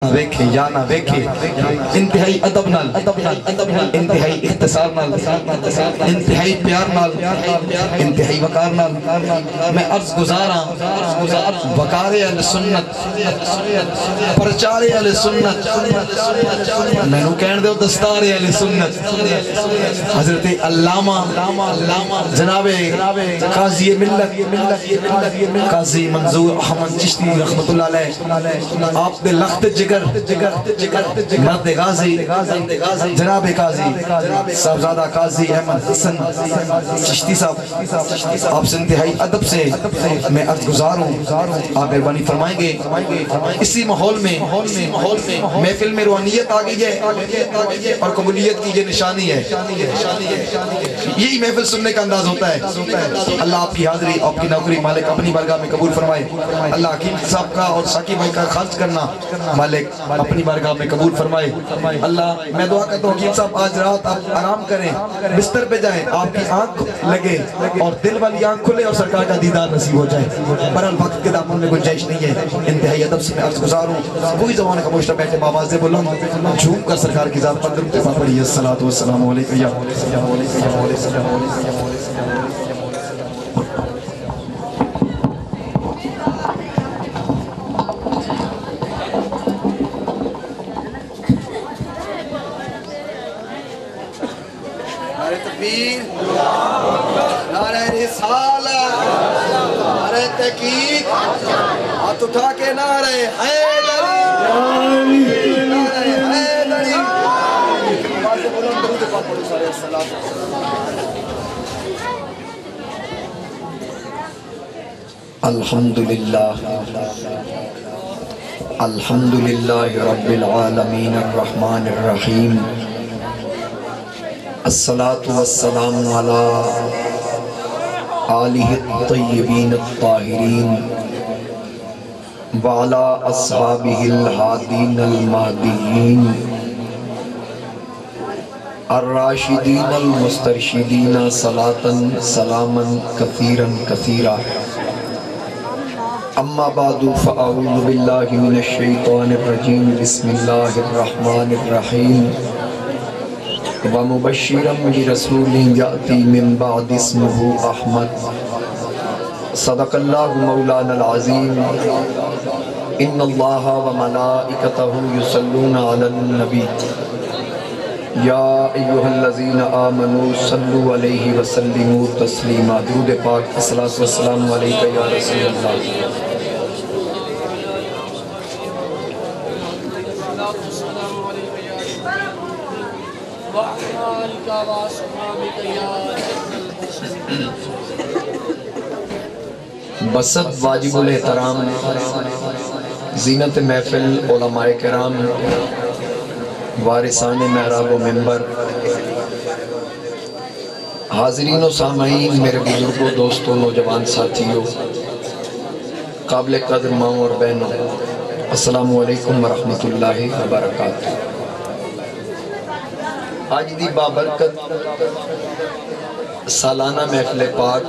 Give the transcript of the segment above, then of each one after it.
ویکھے یا نہ ویکھے انتہائی ادب نال انتہائی اختصار نال انتہائی پیار نال انتہائی وقار نال میں عرض گزاراں وقار اہل سنت پرچار اہل سنت میں نو کہن دیو دستار اہل سنت حضرت علامہ جناب قاضی ملت قاضی منظور احمد چشتی رحمت اللہ علیہ آپ دے لخت مرد غازی جناب قاضی صاحبزادہ قاضی احمد حسن چشتی صاحب آپ سے انتہائی ادب سے میں عرض گزار ہوں آپ مہربانی فرمائیں گے اسی ماحول میں محفل میں روحانیت آگئی ہے اور قبولیت کی یہ نشانی ہے یہی محفل سننے کا انداز ہوتا ہے اللہ آپ کی حاضری آپ کی نوکری مالک اپنی بارگاہ میں قبول فرمائے اللہ حکیم صاحب کا اور ساکی بھائی کا خرچ کرنا مالک اپنی بارگاہ میں قبول فرمائے اللہ میں دعا کرتا ہوں حکیم صاحب آج رات آپ آرام کریں بستر پہ جائیں آپ کی آنکھ لگے اور دل والی آنکھ کھلے اور سرکار کا دیدار نصیب ہو جائے برحال وقت کے دامن میں گنجائش نہیں ہے انتہائی ادب سے میں عرض گزار ہوں کوئی زبان کا مشتہ بیٹھے بآواز بلند جھوم کر سرکار کی ذات پر درود پاک پڑھیے الصلوۃ والسلام علیکم یا نعرہ رسالت نعرہ تحقیق ہاتھ اٹھا کے نعرہ حیدری نعرہ حیدری آواز بلند درود پاک پڑھو سارے السلام الحمدللہ رب العالمین الرحمن الرحیم الصلاة والسلام على آلہ الطیبین الطاہرین وعلى اصحابہ الہادین المہدیین الراشدین المسترشدین صلاة سلاما کثیرا کثیرا اما بعد فاعوذ باللہ من الشیطان الرجیم بسم اللہ الرحمن الرحیم وَمُبَشِّرًا بِرَسُولٍ يَأْتِي مِن بَعْدِ اسْمُهُ أَحْمَدُ صدق اللہ مولانا العظیم ان اللہ وملائکتہ یصلون علی النبی یا ایہا الذین آمنوا صلوا علیہ وسلموا تسلیما درود پاک الصلاۃ والسلام علیکہ یا رسول اللہ بسط واجب الاحترام زینت محفل علماء کرام وارثان محراب و منبر حاضرین و سامعین میرے بزرگوں دوستوں نوجوان ساتھیوں قابل قدر ماں اور بہنوں السلام علیکم ورحمۃ اللہ وبرکاتہ آج دی بابرکت سالانہ محفل پاک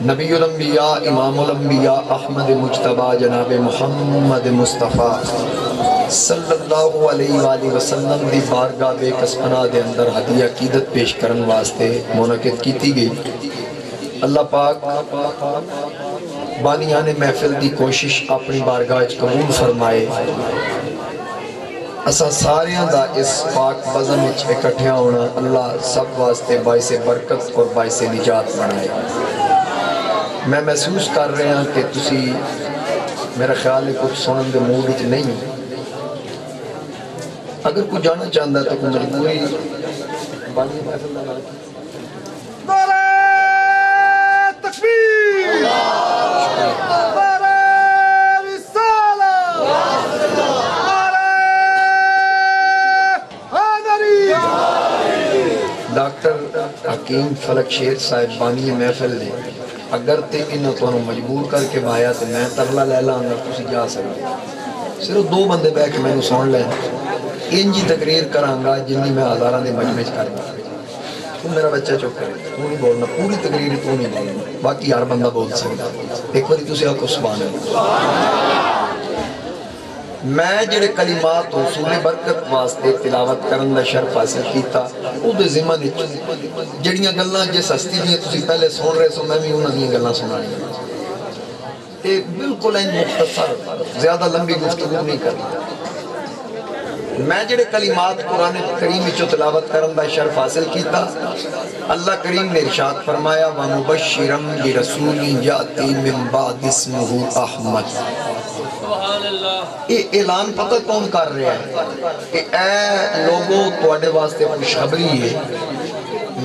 نبی الانبیاء امام الانبیاء احمد مجتبیٰ جناب محمد مصطفیٰ صلی اللہ علیہ وآلہ وسلم دی بارگاہ بے کسپناہ دے اندر ہدیہ عقیدت پیش کرن واسطے منعقد کی گئی اللہ پاک بانیان محفل دی کوشش اپنی بارگاہ قبول فرمائے اسا ساریاں دا اس پاک بزم وچ اکٹھے ہونا اللہ سب واسطے باعث برکت اور باعث نجات بنائے میں محسوس کر رہے ہیں کہ تسی میرا خیال ہے کچھ سنن دے موڈ وچ نہیں اگر کوئی جانا چاہتا ہے تو کوئی مجبوری بانی محفل لگا نعرہ تکبیر نعرہ رسالت نعرہ حیدری ڈاکٹر حکیم فلک شیر صاحب بانی محفل نے اگر تے انہوں تو مجبور کر کے بایا تو میں ترلا لے لا اندر تسی جا سکتے صرف دو بندے بے کے میں نے سن لیں انجی تقریر کرانگا جنہی میں ہزاران دے مجمع کرنا تو میرا بچہ چپ کرے تو نہیں بولنا پوری تقریر تو نہیں بولنا باقی ہر بندہ بول سکتا ایک باری تسی آکو سبحان اللہ میں جڑے کلمات حصول برکت واسطے تلاوت کرن دا شرف حاصل کیتا او دے ذمن وچ جڑیاں گلاں جس ہستی دیاں تسی پہلے سن رہے سو میں بھی انہاں دیاں گلاں سنانیاں تے بالکل این مختصر زیادہ لمبی گفتگو نہیں کرنی میں جڑے کلمات قرآن کریم وچوں تلاوت کرن دا شرف حاصل کیتا اللہ کریم نے ارشاد فرمایا وَمُبَشِّرًا بِرَسُولٍ يَأْتِي مِن بَعْدِ اسْمُهُ احمد یہ اعلان پتہ کون کر رہا ہے کہ اے لوگوں تواڈے واسطے خوشخبری ہے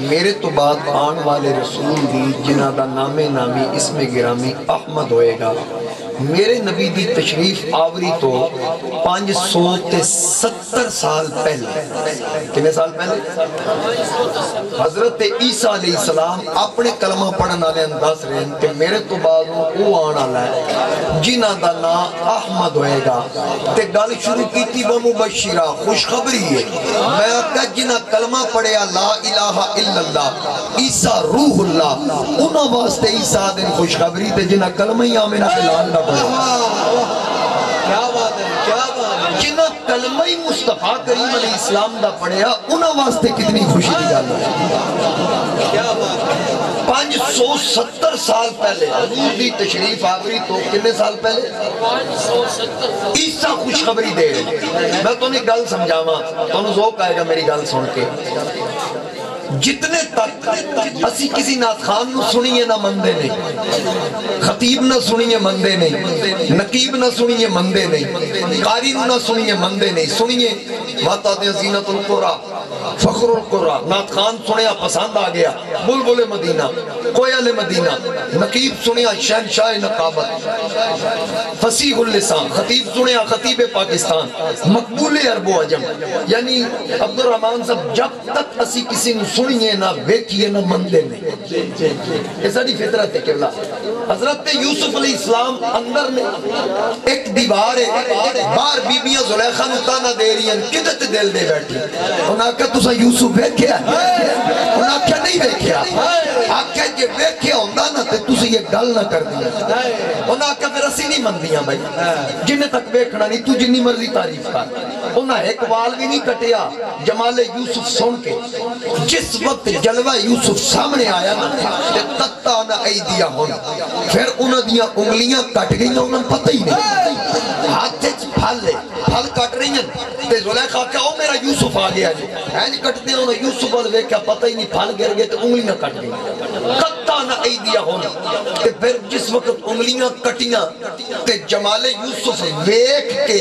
میرے تو بعد آن والے رسول دی جنہ دا نام نامی اسم گرامی احمد ہوئے گا میرے نبی دی تشریف آوری تو 570 سال پہلے کتنے سال پہلے حضرت عیسیٰ علیہ السلام اپنے کلمہ پڑھن والے انداز رہے ہیں کہ میرے تو بعد وہ آنا ہے جنہ دا نام احمد ہوئے گا تے گل شروع کی تھی وہ مبشرہ خوشخبری ہے میں آقا جنہ کلمہ پڑھے لا الہ الا اللہ عیسیٰ روح اللہ انہاں واسطے عیسیٰ دن خوشخبری تے جنہ کلمہ ہی آمینہ کے لال نہ کیا بات ہے کیا بات ہے جنہ کلمہ مصطفیٰ کریم علیہ السلام دا پڑھیا انہاں واسطے کتنی خوشی دی گل ہے کیا بات ہے 570 سال پہلے حضور دی تشریف آوری تو کتنے سال پہلے 570 عیسیٰ خوشخبری دے رہے میں تو نہیں گل سمجھاواں تو انہوں ذوق آئے گا میری گل سن کے جتنے تک اسی کسی نات خان نو سنیے نہ مندے نہیں خطیب نہ سنیے مندے نہیں نقیب نہ سنیے مندے نہیں قاری نہ سنیے مندے نہیں سنیے واتات زینت القرآن فخر القرآن نات خان سنیا پسند آگیا بلبل مدینہ کوئل مدینہ نقیب سنیا شہنشاہ نقابت فصیح اللسان خطیب سنیا خطیب پاکستان مقبول عرب و عجم یعنی عبد الرحمن صاحب جب تک اسی کسی نو سنیے نہ بیکیے نہ مندے نہیں ایسا نہیں فطرت ہے قبلہ حضرت یوسف علیہ السلام اندر نے ایک دیوار ہے بار بیبیاں زلیخہ نتانا دے رہی ہیں کدت دل دے بیٹھی انہاں کہا تُسا یوسف بیکھیا انہاں کہا نہیں بیکھیا آکھا یہ بیکھیا ہوندہ نا تے تُسا یہ گل نہ کر دیا انہاں کہا پھر اسی نہیں مندیاں بھائی جنہیں تک بیکھنا نہیں تو جنی مرضی تعریف کر انہاں ایک وال بھی نہیں کٹیا جمال یوسف سن کے جس وقت جلوہ یوسف سامنے آیا نا تے تتا نہ ایدیا ہونا پھر انہوں دیا انگلیاں کٹ گئی نا انہوں پتہ ہی نہیں ہاتھے پھل لے پھل کٹ رہی ہیں تے زلیخہ کہا او میرا یوسف آ گیا جی اینج کٹتے ہیں انہوں یوسف آدھے کیا پتہ ہی نہیں پھل گر گئے تے انگلیاں کٹ گئی تتا نہ ایدیا ہونا تے پھر جس وقت انگلیاں کٹیاں تے جمال یوسف ویک کے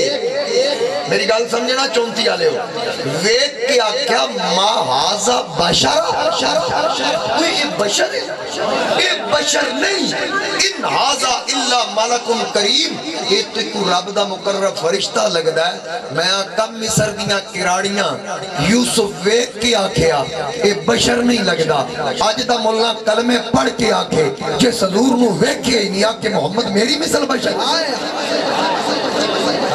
میری گال سمجھنا چونتی آلے ہو ویک کے آکھیا ما حاضا بشر کوئی یہ بشر ہے یہ بشر نہیں ان حاضا الا ملک کریم یہ تو کو رب دا مقرر فرشتہ لگدا ہے میں کم مصر دیاں کراڑیاں یوسف ویک کے آکھیا یہ بشر نہیں لگدا آج دا مولا کلمے پڑھ کے آکھے جس حضور نو ویکھے ہی نہیں آکھے محمد میری مثل بشر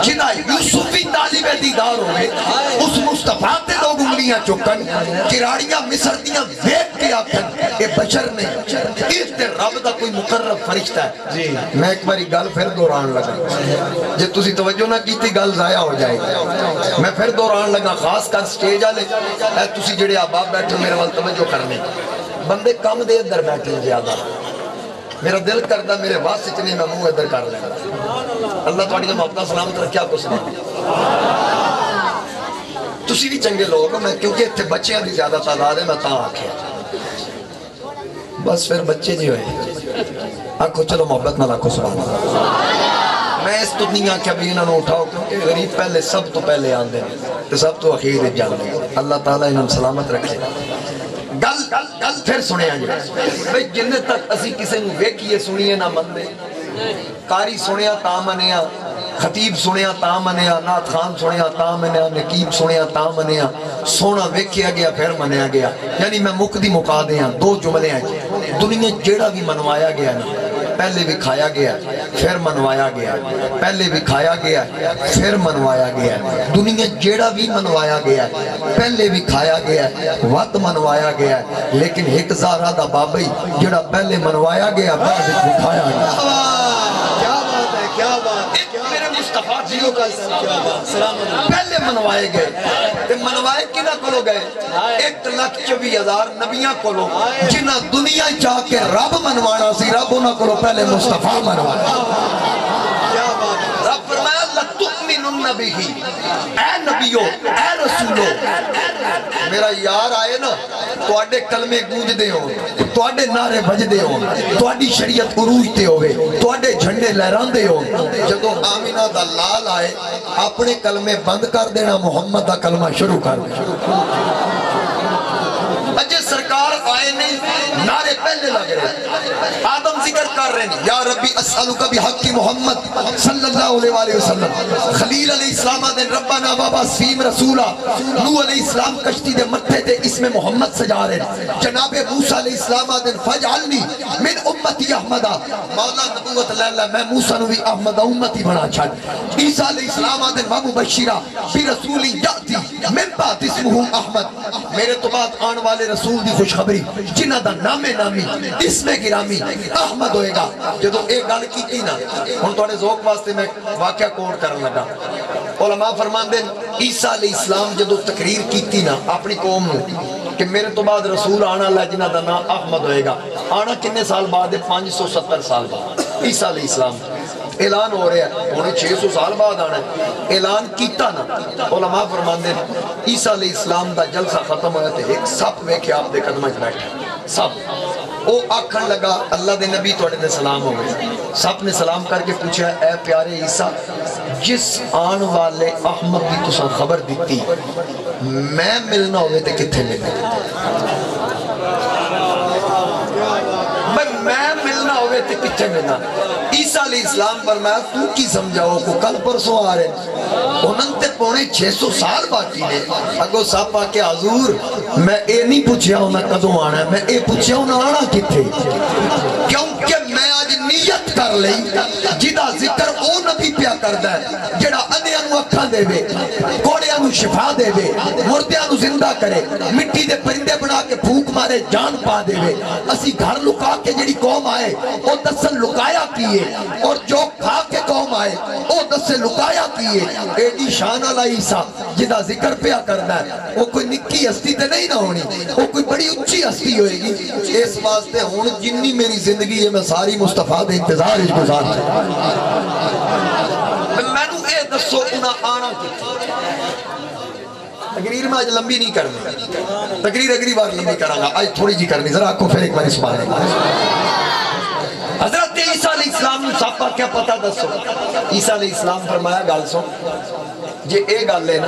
جنہ یوسفی طالب دیدار ہوئے اس مصطفیٰ تے لوگ انگلیاں چکن کراڑیاں مصر دیاں ویک کے آکھن یہ بشر نہیں اس تے رب دا کوئی مقرر فرشتہ ہے میں ایک باری گل پھر دوران لگا جب تسی توجہ نہ کیتی گل ضائع ہو جائے گی میں پھر دوران لگا خاص کر سٹیج آلے اے تسی جڑے آباب بیٹھے میرے وال توجہ کرنے بندے کم دے اندر بیٹھے زیادہ میرا دل کردہ میرے واسطے چنے میں منہ ادھر کر لیں اللہ تواڈی محبت سلامت رکھیا کو سلام تسی بھی چنگے لوگ میں کیونکہ اتنے بچیاں دی زیادہ تعداد ہے میں تاں آکھیا بس پھر بچے جی ہوئے آکھو چلو محبت نہ لاکھو سبحان اللہ میں اس تو نہیں آکھیا بھی انہوں نے اٹھاؤ کیونکہ غریب پہلے سب تو پہلے آن دیں تو سب تو اخیر جان دیں اللہ تعالیٰ انہوں سلامت رکھے گل پھر سنے آجے بھئی جنہیں تک اسی کسے نو ویکھیے سنیے نہ مندے قاری سنیا تا منیا خطیب سنیا تا منیا نات خان سنیا تا منیا نقیب سنیا تا منیا سونا ویکھیا گیا پھر منیا گیا یعنی میں مقدی مقا دیا دو جملے ہیں دنیا جیڑا بھی منوایا گیا نا پہلے بھی کھایا گیا پھر منوایا گیا پہلے بھی کھایا گیا پھر منوایا گیا دنیا جیڑا بھی منوایا گیا پہلے بھی کھایا گیا وقت منوایا گیا لیکن ایک زارہ دا بابی جیڑا پہلے منوایا گیا بعد بھی کھایا گیا کیا بات ہے کیا بات ہے مصطفیٰ جیو کا سلام پہلے منوائے گئے تے منوائے کنہ کولو گئے 1,24,000 نبیاں کولو جنہ دنیا چاہ کے رب منوانا سی رب انہاں کولو پہلے مصطفیٰ منوایا رب فرمایا لَتُؤْمِنُنَّ بِهِ اے نبیو اے رسولو میرا یار آئے نا تو آڈے کلمے گونج دے ہو تو آڈے نعرے بج دے ہو تو آڈی شریعت عروج دے ہوئے تو آڈے جھنڈے لہران دے ہو جدو آمینہ دا لال آئے اپنے کلمے بند کر دینا محمد دا کلمہ شروع کر دینا اجے سرکار آئے نہیں نعرے پہلے لگ رہے آدم ذکر کر رہے ہیں یا ربی اسألوکا بحق محمد صلی اللہ علیہ وسلم خلیل علیہ السلام دن ربنا بابا سیم رسولہ نوح علیہ السلام کشتی دے مٹھے دے اس میں محمد سجا رہے جناب موسیٰ علیہ السلام دن فجعلنی من امتی احمدہ مولا نبوت اللہ میں موسیٰ نوی احمدہ امتی بنا چھڑ عیسیٰ علیہ السلام دن ومبشرہ بی رسولی جاتی من بعد اسمہ احمد میرے تو بات آن والے رسول دی خوشخبری جنہ دا نام نامی اسم گرامی احمد ہوئے گا جدو ایک گل کی تھی نا ہن توڑے ذوق واسطے میں واقعہ کوڈ کرن لگا علماء فرمان دیں عیسیٰ علیہ السلام جدو تقریر کی تھی نا اپنی قوم نو کہ میرے تو بعد رسول آنا اللہ جنہ دا نام احمد ہوئے گا آنا کتنے سال بعد ہے 570 سال بعد عیسیٰ علیہ السلام اعلان ہو رہا ہے انہیں 600 سال بعد آنا ہے اعلان کیتا نا علماء فرمان دیں عیسیٰ علیہ السلام دا جلسہ ختم ہویا تھے ایک سپ میں کہ آپ دے قدمہ بیٹھے سپ وہ آکھن لگا اللہ دے نبی توڑے دے سلام ہو گئے سپ نے سلام کر کے پوچھا اے پیارے عیسیٰ جس آن والے احمد کی تساں خبر دیتی میں ملنا ہوئے تھے کتھے ملنا میں ملنا ہوئے تھے کتھے ملنا عیسیٰ علیہ السلام فرمایا تو کی سمجھاؤ کو کل پرسوں آ رہے انہوں تے پونے 600 سال باقی نے اگو صاحب آکے حضور میں اے نہیں پوچھیا ہوں میں کدوں آنا ہے میں اے پوچھیا ہوں آنا کتھے کیونکہ میں آج نیت کر لئی جدہ ذکر او نبی پیا کردہ ہے جڑا انیاں نو اکھاں دے بے کوڑیاں نو شفا دے بے مردیاں نو زندہ کرے مٹی دے پرندے بنا کے پھوک مارے جان پا دے بے اسی گھر لکا کے جڑی قوم آئے او دسن لکایا کیے اور جو کھا کے قوم آئے او دسن لکایا کیے ایڈی شان علی عیسیٰ جدہ ذکر پیا کرنا ہے وہ کوئی نکی ہستی تے نہیں نہ ہونی وہ کوئی بڑی اچھی ہستی ہوئے گی اس واسطے ہون جنی میری زندگی ہے میں ساری مصطفیٰ دے انتظار اس گزار میں نو اے دسو انہاں آنا کی تقریر میں آج لمبی نہیں کرنی تقریر اگلی بار لمبی کراں آج تھوڑی جی کرنی ذرا آنکھوں پھر ایک بار سبحان اللہ حضرت عیسیٰ علیہ السلام نے صاحبہ کیا پتہ دسو عیسیٰ علیہ السلام فرمایا گال سو جے اے گال لینا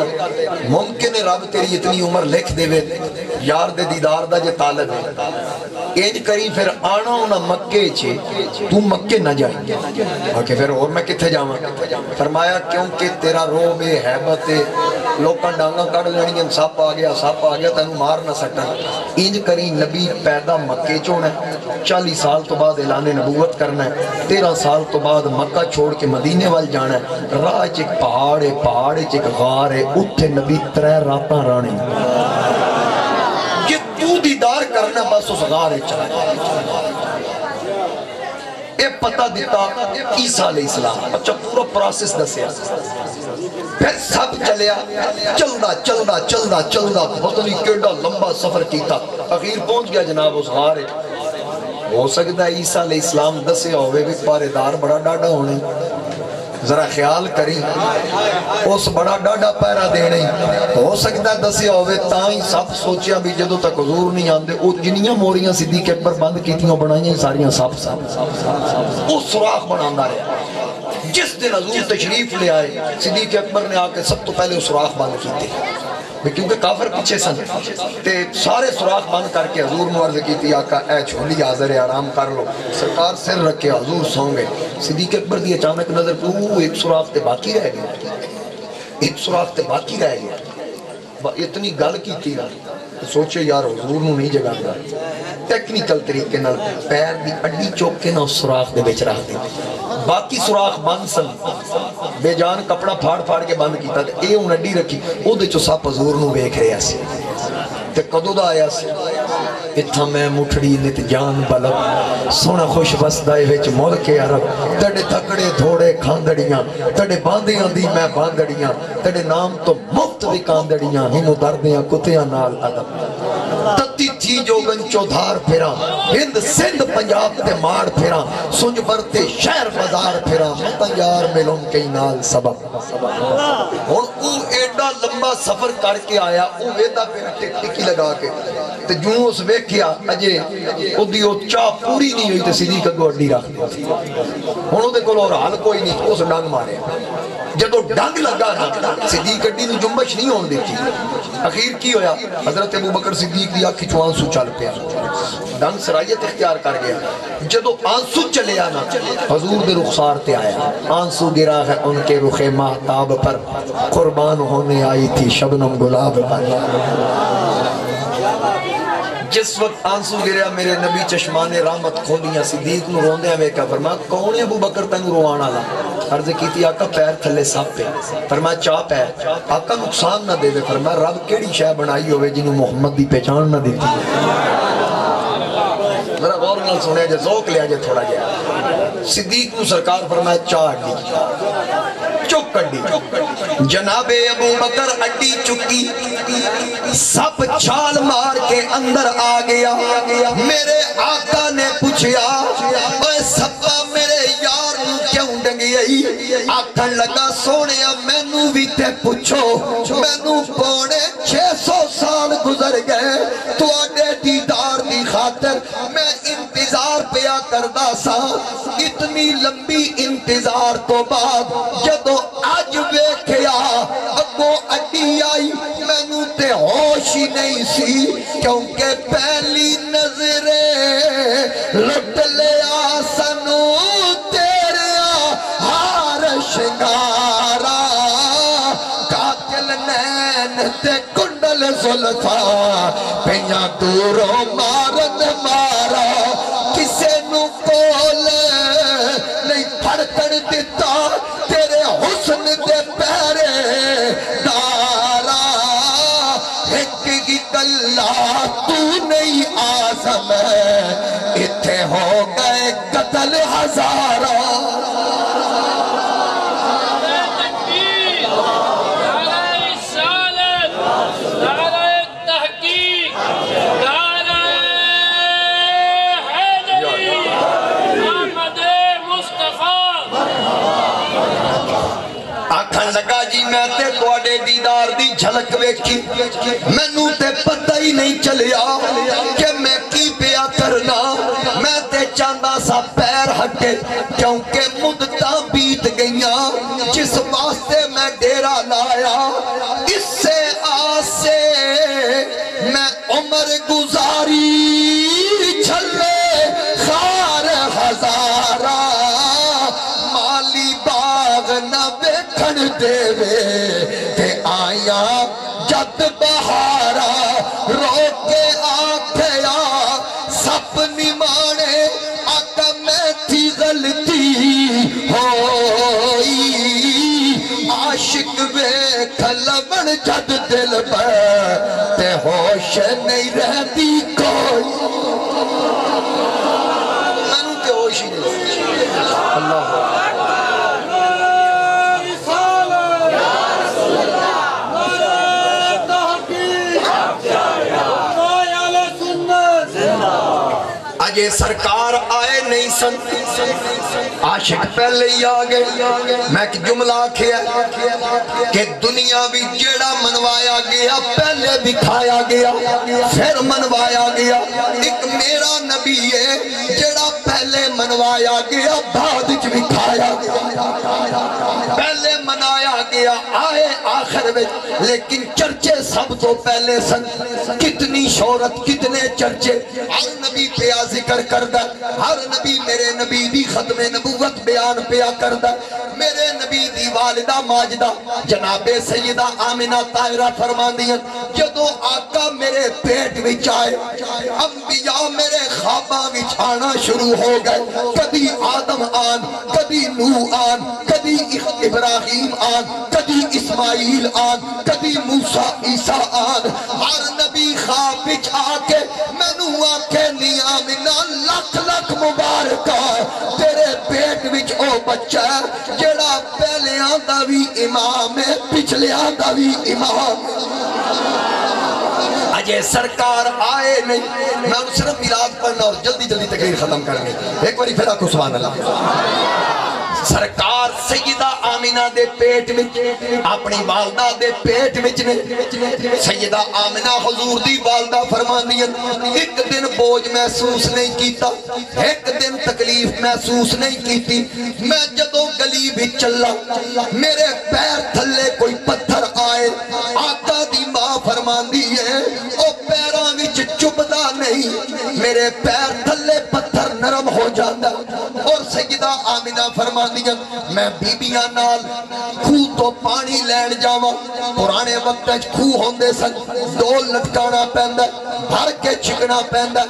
ممکن ہے رب تیری اتنی عمر لکھ دے وے یار دے دیدار دا جے طالب ہے ایج کری پھر آنا ہونا مکے چھے تو مکے نہ جائیں آکے پھر اور میں کتھے جاؤں فرمایا کیونکہ تیرا رو بے حیبت لوکاں ڈانگاں کڑ لینی ساپ آ گیا تینوں مار نہ سکتا ایج کری نبی پیدا مکے چونا 40 سال تو بعد اعلان نبوت کرنا ہے 13 سال تو بعد مکہ چھوڑ کے مدینے وال جانا ہے راہ ایک پہاڑ ایک غار ہے اتھے نبی 3 راتاں رانے کہ تو دیدار کرنا بس اس غار ہے چلا اے پتہ دیتا عیسیٰ علیہ السلام اچھا پورا پروسیس دسیا پھر سب چلیا چلدا پتہ نہیں کیڑا لمبا سفر کیتا اخیر پہنچ گیا جناب اس غار ہے ہو سکتا ہے عیسیٰ علیہ السلام دسے ہوئے بھی پارے دار بڑا ڈاڈا ہونے ذرا خیال کریں اس بڑا ڈاڈا پیرا دینے ہو سکتا ہے دسے ہوئے تائیں سب سوچیا بھی جدو تک حضور نہیں آندے او جنیاں موریاں صدیق اکبر بند کی تھیں بنائیں ساریاں سب او سراخ بناندہ رہے جس دن حضور تشریف لے آئے صدیق اکبر نے آکے سب تو پہلے سراخ بند کی تھی کیونکہ کافر پیچھے سن تے سارے سراخ بند کر کے حضور معرض کی تھی آقا اے چھولی حاضر ہے آرام کر لو سرکار سر رکھے حضور سوں گے صدیق اکبر دی اچانک نظر پہ ایک سراخ تے باقی رہ گیا اتنی گل کی تھی سوچے یار حضور نو نہیں جگہ گا ٹیکنیکل طریقے نال پیر دی اڈی چوک کے نہ اس سراخ دے بیچ رہا دے باقی سراخ بند سن بے جان کپڑا پھاڑ کے بند کیتا تے اے ان اڈی رکھی او دے چو ساپ حضور نو بیک رہے سی تے قدو دا آیا سی اتھا میں مٹھڑی نت جان بلب سونا خوش بسدائے وچ ملک عرب تڑے تکڑے تھوڑے کھاندڑیاں تڑے باندیاں دی میں باندڑیاں تڑے نام تو مفت بھی کاندڑیاں ہی مدردیاں کتیاں نال ادب تتی تھی جو گنچو دھار پھرا ہند سندھ پنجاب تے ماڑ پھرا سنج برتے شہر بازار پھرا مطن یار ملوں کئی نال سبب اور او ایڈا لمبا سفر کر کے آیا او ویدہ پہ ٹک ٹکی لگا کے تے جوں اس ویکھیا اجے او دیو چاہ پوری نہیں ہوئی تے صدیق اگو اڈی رکھ دی ہونوں دے کول اور حال کوئی نہیں اس ڈنگ مارے جدو ڈنگ لگا نا صدیق اڈی نو جنبش نہیں ہون دیتی اخیر کی ہویا حضرت ابو بکر صدیق دی آنکھ چوں آنسو چل پیا ڈنگ سرائیت اختیار کر گیا جدو آنسو چلے آنا حضور دے رخسار تے آیا آنسو گرا ہے ان کے رخ مہتاب پر قربان ہونے آئی تھی شبنم گلاب پر جس وقت آنسو گریا میرے نبی چشمان رحمت کھولیاں صدیق نو روندے ہیں کا فرمایا کون ہے ابو بکر تنگ روانا لا عرض کی تھی آقا پیر تھلے سب پہ فرمایا چاہ پیر آقا نقصان نہ دے فرمایا رب کیڑی شے بنائی ہوئے جنہوں محمد دی پہچان نہ دیتی ذرا غور نال سنے جے ذوق لیا جے تھوڑا جے صدیق نو سرکار فرمایا چاہ اڈی چک اڈی جناب ابو بکر اڈی چکی سب چھال مار کے اندر آ گیا میرے آقا نے پوچھیا اے سبا میرے یار کیوں ڈنگی آئی آکھن لگا سونیا مینوں بھی تے پوچھو مینوں پونے 600 سال گزر گئے تو آڈے دیدار دی خاطر میں انتظار پیا کردہ سا اتنی لمبی انتظار تو بعد جدو آج ویکھیا اگو اڈی آئی مینوں تے ہوش ہی نہیں سی کیونکہ پہلی نظرے لٹ لیا سنو تیریا ہار شنگارا قاتل نین تے کنڈل زلفا پہنیا دوروں مارن مارا کسے نو کول نہیں پھڑکن دیتا تیرے حسن دے پیرے دارا ایک ہی گلہ تو نہیں آزم ہے اتھے ہو گئے قتل ہزارہ لگا جی میں تے توڑے دیدار دی جھلک ویکھی مینوں تے پتہ ہی نہیں چلیا کہ میں کی پیا کرنا میں تے چاندہ سا پیر ہٹے کیونکہ مدتاں بیت گئیاں جس واسطے میں ڈیرا لایا اس سے آسے میں عمر گزاری جھلے خار ہزارہ مالی باغ نہ بیٹھن دے تے آیا جد بہارا روکے آکھیا سب نمانے آقا میں تھی غلطی ہوئی عاشق بیٹھ لبن جد دل پر تے ہوش نہیں رہتی کوئی منو تے ہوش ہی نہیں اللہ آجے سرکار آئے نہیں سن عاشق پہلے ہی آگئے میں ایک جملہ کیا کہ دنیا بھی جیڑا منوایا گیا پہلے بھی کھایا گیا پھر منوایا گیا ایک میرا نبی ہے جیڑا پہلے منوایا گیا بعد بھی کھایا گیا پہلے منایا گیا آئے آخر میں لیکن چرچے سب تو پہلے سن کتنی شہرت کتنے چرچے ہر نبی پیا ذکر کردہ ہر نبی میرے نبی دی ختم نبوت بیان پیا کردہ میرے نبی دی والدہ ماجدہ جناب سیدہ آمنہ طاہرہ فرمان دیا جدو آقا میرے پیٹ وچ آئے انبیاء میرے خوابہ وچ آنا شروع ہو گئے کبھی آدم آن کبھی نوح آن کبھی ابراہیم آن کدی اسماعیل آن کدی موسیٰ عیسیٰ آن ہر نبی خواب وچ آ کے مینوں آکھے نی آمنہ لکھ لکھ مبارکہ تیرے پیٹ وچ او بچہ ہے جڑا پہلیاں دا وی امام ہے پچھلیاں دا وی امام ہے اجے سرکار آئے نہیں میں صرف میلاد پڑھنا اور جلدی جلدی تقریر ختم کرنی ایک باری پھر آکھو سبحان اللہ سرکار سیدہ آمنہ دے پیٹ وچ اپنی والدہ دے پیٹ وچ نے سیدہ آمنہ حضور دی والدہ فرماندی ایک دن بوجھ محسوس نہیں کیتا ایک دن تکلیف محسوس نہیں کیتی میں جدوں گلی وچ چلا میرے پیر تھلے کوئی پتھر آئے آقا دی ماں فرماندی ہے او پیراں وچ چبدا نہیں میرے پیر تھلے پتھر نرم ہو جاتا اور سیدہ آمنہ فرماندی میں بیبیاں نال کھو تو پانی لین جاواں پرانے وقت کھو ہوندے سن ڈول لٹکانا پیندا بھر کے چھکنا پیندا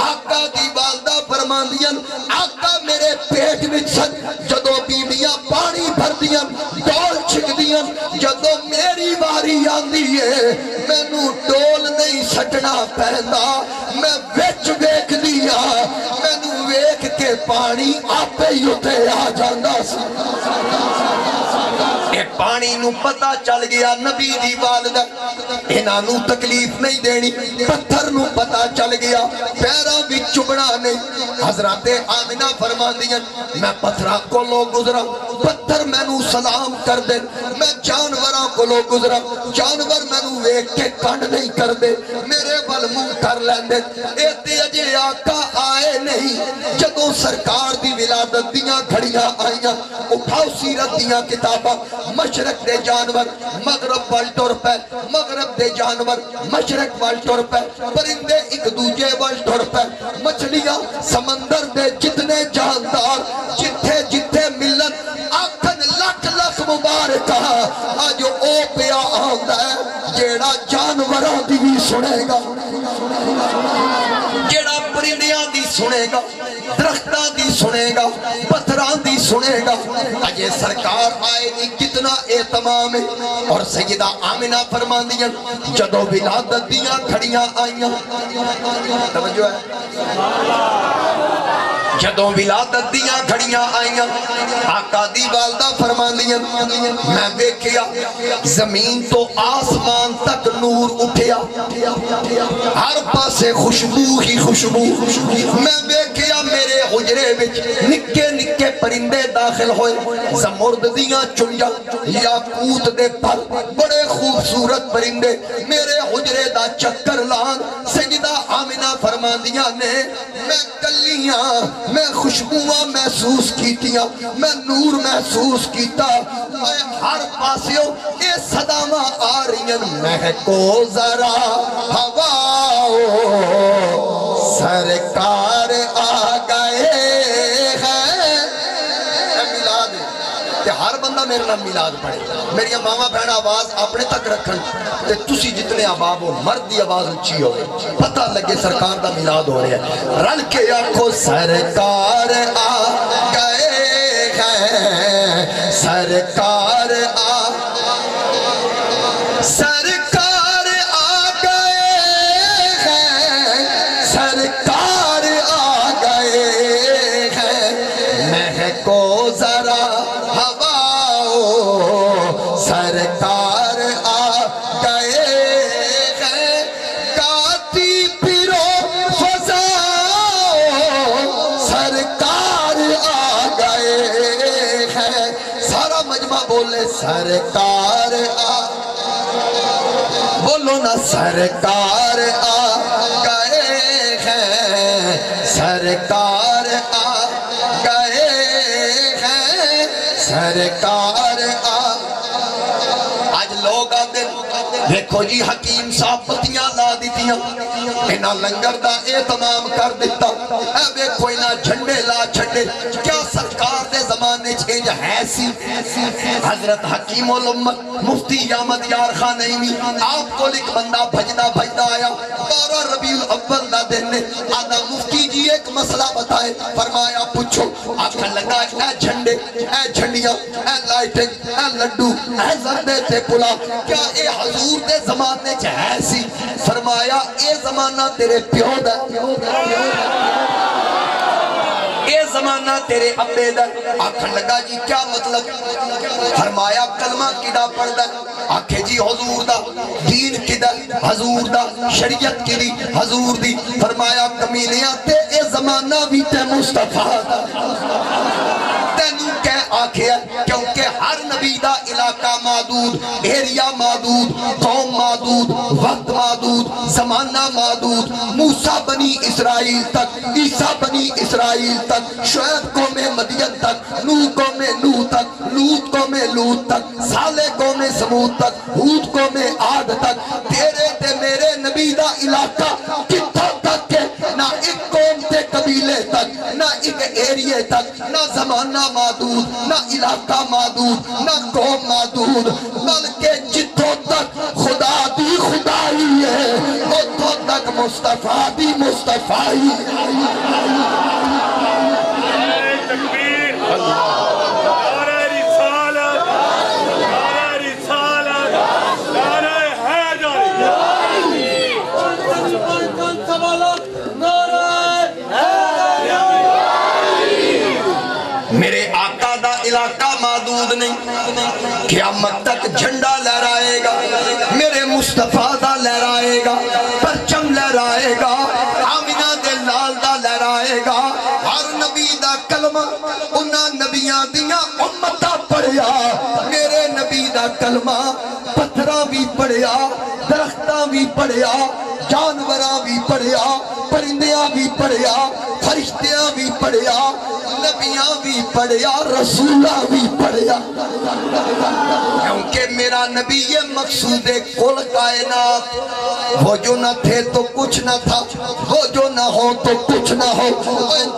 آقا دی والدہ فرماندیاں آقا میرے پیٹ وچ سن جدوں بیبیاں پانی بھردیاں ڈول چھکدیاں جدوں میری باری آندی ہے مینوں ڈول نہیں سٹنا پیندا میں وچ ویکھ دیا مینوں ویکھ کے پانی آپے ہی اتے آ جاندا اے پانی نو پتہ چل گیا نبی دی والدہ انہاں نو تکلیف نہیں دینی پتھر نو پتہ چل گیا پیراں بھی چبنا نہیں حضرت آمنہ فرماندیاں میں پتھراں کو لو گزرا پتھر میں نو سلام کر دے میں جانوراں کو لو گزرا جانور میں نو ویکھ کے کنڈ نہیں کر دے میرے بل منہ کر لیندے اے تے اجے آقا آئے نہیں جدوں سرکار دی ولادت دیاں گھڑیاں آئیاں اٹھاؤ سیرت دیاں کتاباں مشرق دے جانور مغرب وال ٹر پے مغرب دے جانور مشرق وال ٹر پے پرندے ایک دوجے وال ٹر پے مچھلیاں سمندر دے جتنے جاندار جتھے جتھے ملن آکھن لکھ لکھ مبارکہ آج او پیا آندا ہے جیڑا جانوراں دی بھی سنے گا جیڑا پرندیاں دی سنے گا درختاں دی سنے گا پتھراں دی سنے گا اجے سرکار آئے نہیں کتنا اہتمام ہے اور سیدہ آمنہ فرماندیاں جدوں ولادت دیاں کھڑیاں آئیاں توجہ ہے جدوں ولادت دیاں گھڑیاں آئیاں آقا دی والدہ فرماندیاں میں دیکھیا زمین تو آسمان تک نور اٹھیا ہر پاسے خوشبو ہی خوشبو میں دیکھیا میرے حجرے وچ نکے نکے پرندے داخل ہوئے زمرد دیاں چنجا یاقوت دے پر بڑے خوبصورت پرندے میرے حجرے دا چکر لان سیدہ آمنہ فرماندیاں نے میں کلیاں میں خوشبوواں محسوس کیتیاں میں نور محسوس کیتا ہر پاسیوں اے صداواں آ رہی ہیں مہکو ذرا ہواؤ سرکار آ گئے ہیں میلاد کہ ہر بندہ میرے نام میلاد پڑھے میری ماما بہن آواز اپنے تک رکھن تے تسی جتنے آباب ہو مرد دی آواز اچھی ہو پتہ لگے سرکار دا میلاد ہو رہے ہیں رل کے آنکھو سرکار آ گئے ہیں سرکار آ سرکار آ گئے ہیں سرکار آ گئے ہیں مہکو ذرا سرکار آ گئے ہیں گاتی پیرو فضاؤ سرکار آ گئے ہیں سارا مجمع بولے سرکار آ بولو نا سرکار آ گئے ہیں سرکار آ گئے ہیں سرکار آ دیکھو جی حکیم صاحب پتیاں لا دیتیاں انہاں لنگر دا اہتمام کر دیتا اے دیکھو انہاں جھنڈے لا چھڑے کیا سرکار دے زمانے چھینج ہے سی حضرت حکیم الامت مفتی احمد یار خان نعیمی آپ کو لکھ بندہ بھجدا آیا 12 ربیع الاول دا دن نے آدھا مفتی جی ایک مسئلہ بتائے فرمایا پوچھو آکھن لگا اے جھنڈے اے جھنڈیاں اے لائٹنگ اے لڈو اے زردے تے پلا کیا اے حضور دے زمانے چ ہے سی فرمایا اے زمانہ تیرے پیو دا اے زمانہ تیرے ابے دا آکھن لگا جی کیا مطلب فرمایا کلمہ کدا پڑھ دا آکھے جی حضور دا دین کدا حضور دا شریعت کدی حضور دی فرمایا کمینیاں تے اے زمانہ بھی تے مصطفیٰ دا تینوں کہہ آکھے کیونکہ ہر نبی دا علاقہ معدود ایریا معدود قوم معدود وقت معدود زمانہ معدود موسیٰ بنی اسرائیل تک عیسیٰ بنی اسرائیل تک شعیب قوم مدین تک نوح قوم نوح تک لوط قوم لوط تک صالح قوم سمود تک ہود قوم عاد تک تیرے تے میرے نبی دا علاقہ کتھا تک ہے نہ ایک قوم تے قبیلے تک نہ ایک ایریے تک نہ زمانہ معدود نہ علاقہ معدود نہ قوم معدود بلکہ جتوں تک خدا دی خدائی ہے اتوں تک مصطفیٰ دی مصطفیٰ میرے آقا دا علاقہ معدود نہیں قیامت تک جھنڈا لہرائے گا میرے مصطفیٰ دا لہرائے گا پرچم لہرائے گا آمینہ دے لال دا لہرائے گا ہر نبی دا کلمہ انہاں نبیاں دیاں امتہ پڑھیا میرے نبی دا کلمہ پتھراں بھی پڑھیا درختاں بھی پڑھیا جانوراں بھی پڑھیا پرندیاں بھی پڑھیا فرشتیاں بھی پڑھیا نبیاں بھی پڑھیا رسولہ بھی پڑھیا کیونکہ میرا نبی یہ مقصود کل کائنات وہ جو نہ تھے تو کچھ نہ تھا وہ جو نہ ہو تو کچھ نہ ہو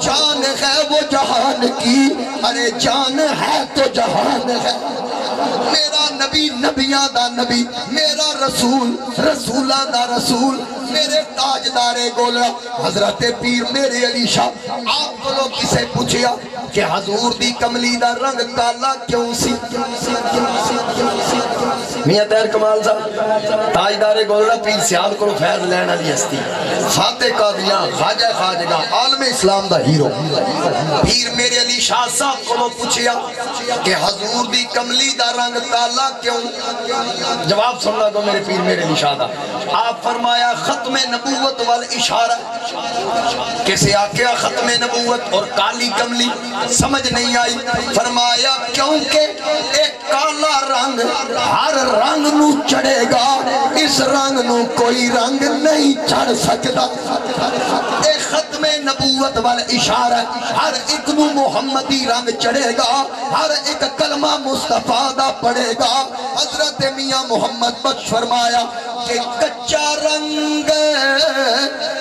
جان ہے وہ جہان کی ارے جان ہے تو جہان ہے میرا نبی نبیاں دا نبی میرا رسول رسولہ دا رسول میرے تاجدار گولڑا حضرت پیر میرے علی شاہ آپ کو لوگ کسے پوچھیا کہ حضور دی کملی دا رنگ کالا کیوں سی میاں تیر کمال صاحب تاجدار گولڑا پیر سیال کو فیض لینا لی ہستی فاتح قادیاں خواجہ خواجگاں عالم اسلام دا ہیرو پیر میرے علی شاہ صاحب کو لوگ پوچھیا کہ حضور دی کملی دا رنگ کالا کیوں جواب سننا کو میرے پیر میرے علی شاہ دا آپ فرمایا ختم نبوت والاشارہ کیسے آکیا ختم نبوت اور کالی کملی سمجھ نہیں آئی فرمایا کیونکہ ایک کالا رنگ ہر رنگ نو چڑھے گا اس رنگ نو کوئی رنگ نہیں چڑھ سکتا ایک ختم نبوت والاشارہ ہر ایک نو محمدی رنگ چڑھے گا ہر ایک کلمہ مصطفیٰ دا پڑھے گا حضرت میاں محمد بخش فرمایا کہ کچا رنگ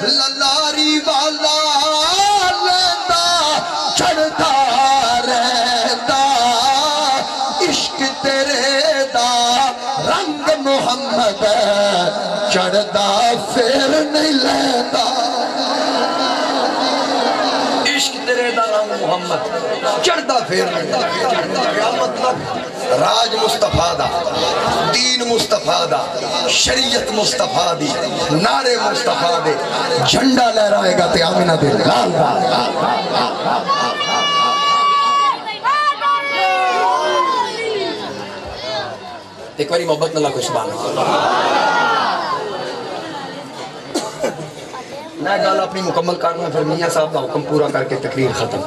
للاری والا لیتا چڑھتا رہتا عشق تیرے دا رنگ محمد چڑھتا پھر نہیں لیتا عشق تیرے دا رنگ محمد چڑھتا پھر نہیں لیتا کیا مطلب راج مصطفیٰ دا دین مصطفیٰ دا شریعت مصطفیٰ دی نعرے مصطفیٰ دے جھنڈا لہرائے گا تے آمینہ دے لال ایک باری محبت اللہ کو سبحانہ میں گالا اپنی مکمل کرنا پھر میاں صاحب دا حکم پورا کر کے تقریر ختم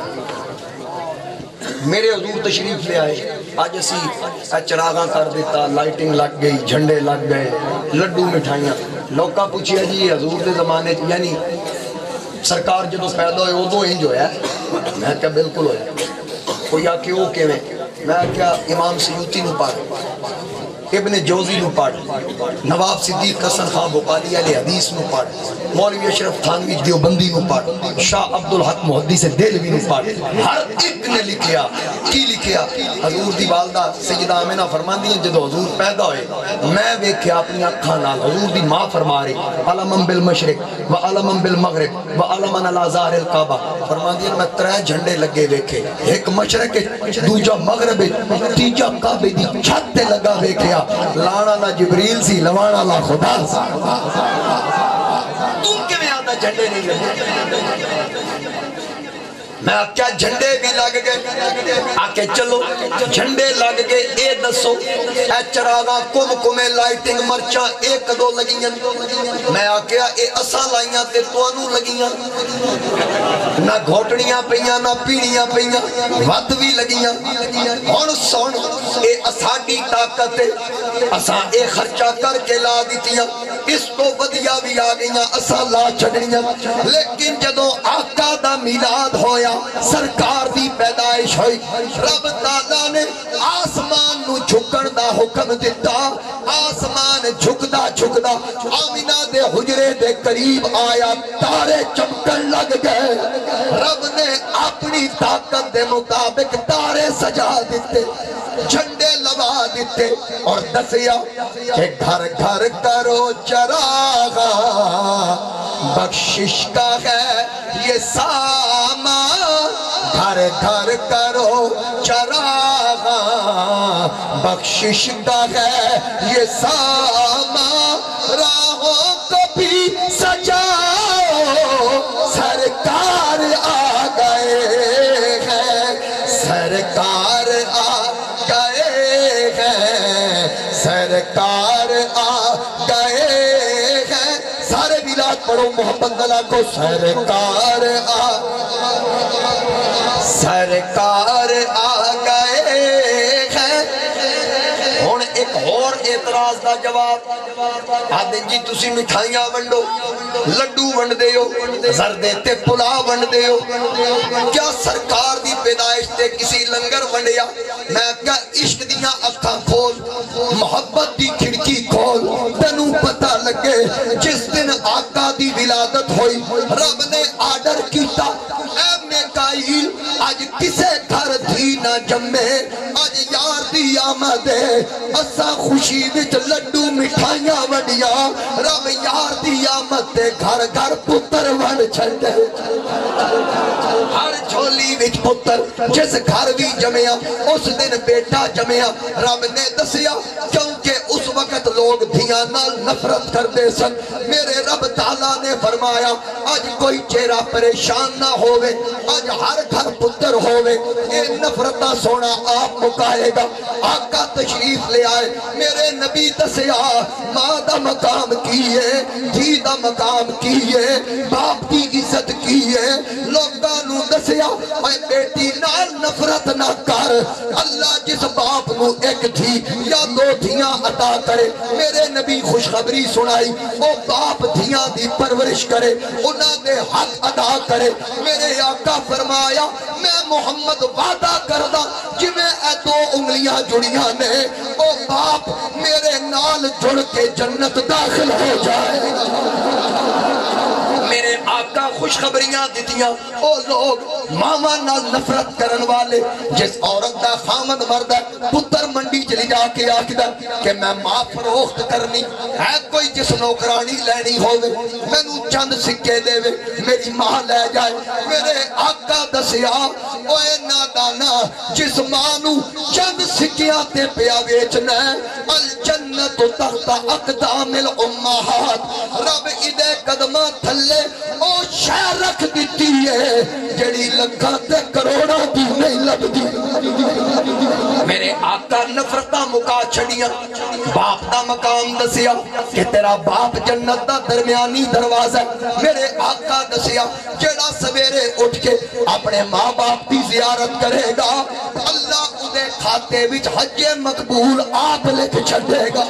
میرے حضور تشریف لے آئے آج اسی چراغاں کر دیتا لائٹنگ لگ گئی جھنڈے لگ گئے لڈو مٹھائیاں لوکا پوچھیا جی حضور دے زمانے یعنی سرکار جدو پیدا ہوئے وہ دو انج ہویا ہے میں کیا بالکل ہویا کوئی آکے وہ کیویں میں کیا امام سیوطی نو پاک ابن جوزی نو پڑھ، نواب صدیق حسن خان بھوپالی علیہ حدیث نو پڑھ، مولوی اشرف تھانوی دیوبندی نو پڑھ، شاہ عبدالحق محدث دہلوی نو پڑھ، ہر ایک نے لکھیا کی لکھیا؟ حضور دی والدہ سیدہ آمنہ فرمان دی جدو حضور پیدا ہوئے میں ویکھیا اپنی اکھاں نال، حضور دی ماں فرما رہی علمن بالمشرق و علمن بالمغرب و علمن علی ظہر الکعبہ، فرمان دی میں 3 جھنڈے لگے ویکھے، ایک مشرق دوجا مغرب تیجا کعبے دی چھت تے لگا ویکھیا، لانا نہ جبریل سی لوانا نہ خدا سی۔ تم کے میں آتا جھنڈے نہیں لگے؟ میں کیا جھنڈے بھی لگ گئے؟ آکے چلو جھنڈے لگ گئے، اے دسو اے چراغاں کم کمیں لائٹنگ مرچاں ایک دو لگیاں، میں آکیا اے اساں لائیاں تے توانوں لگیاں، نہ گھوٹنیاں پئیاں نہ پیڑیاں پئیاں، ود بھی لگیاں، ہن سن اے اساڈی طاقت ہے، اساں اے خرچہ کر کے لا دیتیاں، اس تو ودیا بھی آ گئیاں اساں لا چھڑنیاں، لیکن جدوں آقا دا میلاد ہویا سرکار دی پیدائش ہوئی، رب تعالیٰ نے آسمان نو جھکن دا حکم دیتا، آسمان جھکدا جھکدا آمینہ دے حجرے دے قریب آیا، تارے چمکن لگ گئے، رب نے اپنی طاقت دے مطابق تارے سجا دیتے، جھنڈے لوا دیتے اور دسیا کہ گھر گھر کرو چراغا بخشش کا ہے یہ سامان، گھر گھر کرو چراغا بخشش کا ہے یہ سامان، راہوں کو بھی سجاؤ سرکار آ گئے ہیں، سرکار آ گئے ہیں، سرکار آ گئے ہیں، سارے میلاد پڑھو محمد اللہ کو، سرکار آ گئے ہیں۔ ہون ایک اور اعتراض دا جواب، آدھیں جی تسی مٹھائیاں ونڈو، لڈو ونڈ دے ہو، زردے تے پلا ونڈ دے ہو، کیا سرکار دی پیدائش تے کسی لنگر ونڈیا؟ میں کیا عشق دیاں اکھاں کھول، محبت دی کھڑکی کھول، تنو پتہ لگے جس دن آقا دی ولادت ہوئی رب نے آرڈر کیتا، اے میکائیل آج کسے گھر دھی نہ جمے، آج یار دی آمد ہے، اسا خوشی وچ لڈو مٹھائیاں وڈیا، رب یار دی آمد دے گھر گھر پتر ون چھڑے، ہر جھولی وچ پتر، جس گھر بھی جمعیا اس دن بیٹا جمعیا، رب نے دسیا کیونکہ اس وقت لوگ دھیاں نال نفرت کر دے سن، میرے رب تعالیٰ نے فرمایا آج کوئی چہرہ پریشان نہ ہوئے، آج ہر گھر پتر ہوئے، اے نفرتہ سونا آپ مکائے گا، آقا تشریف لے آئے، میرے نبی دسیا ماں دا مقام کیے، دھی دا مقام کیے، باپ دی عزت کیے، لوگاں نو دسیا اے بیٹی نال نفرت نہ کر، اللہ جس باپ نو ایک دھی یا 2 دھیاں عطا کرے، میرے نبی خوشخبری سنائی، وہ باپ دھیاں دی پرورش کرے، انہاں دے حق ادا کرے، میرے آقا فرمایا میں محمد وعدہ کردہ جی میں اے 2 انگلیاں جڑیاں نے، وہ باپ میرے نال جڑ کے جنت داخل ہو جائے، میرے آقا خوشخبریاں دیتیاں، او لوگ ماما نال نفرت کرن والے، جس عورت دا خامد مرد ہے پتر منڈی چلی جا کے آکدہ کہ میں ماں فروخت کرنی ہے، کوئی جس نوکرانی لینی ہوئے میں نو چند سکے دے وے میری ماں لے جائے، میرے آقا دسیا اوے نادانا جس ماں نو چند سکیاں تے پیا ویچنا ہے، الجنت تحت اقدام الامہات، رب ادھے قدمہ تھلے او شہ رکھ دیتی ہے جڑی لکھاں تے کروڑا دی نہیں لب دی، میرے آقا نفرتہ مکا چھڑیاں، باپ دا مقام دسیا کہ تیرا باپ جنت دا درمیانی دروازہ ہے، میرے آقا دسیا جڑا سویرے اٹھ کے اپنے ماں باپ دی زیارت کرے گا اللہ ادھے کھاتے وچ حج مقبول آپ لکھ چھڑے گا،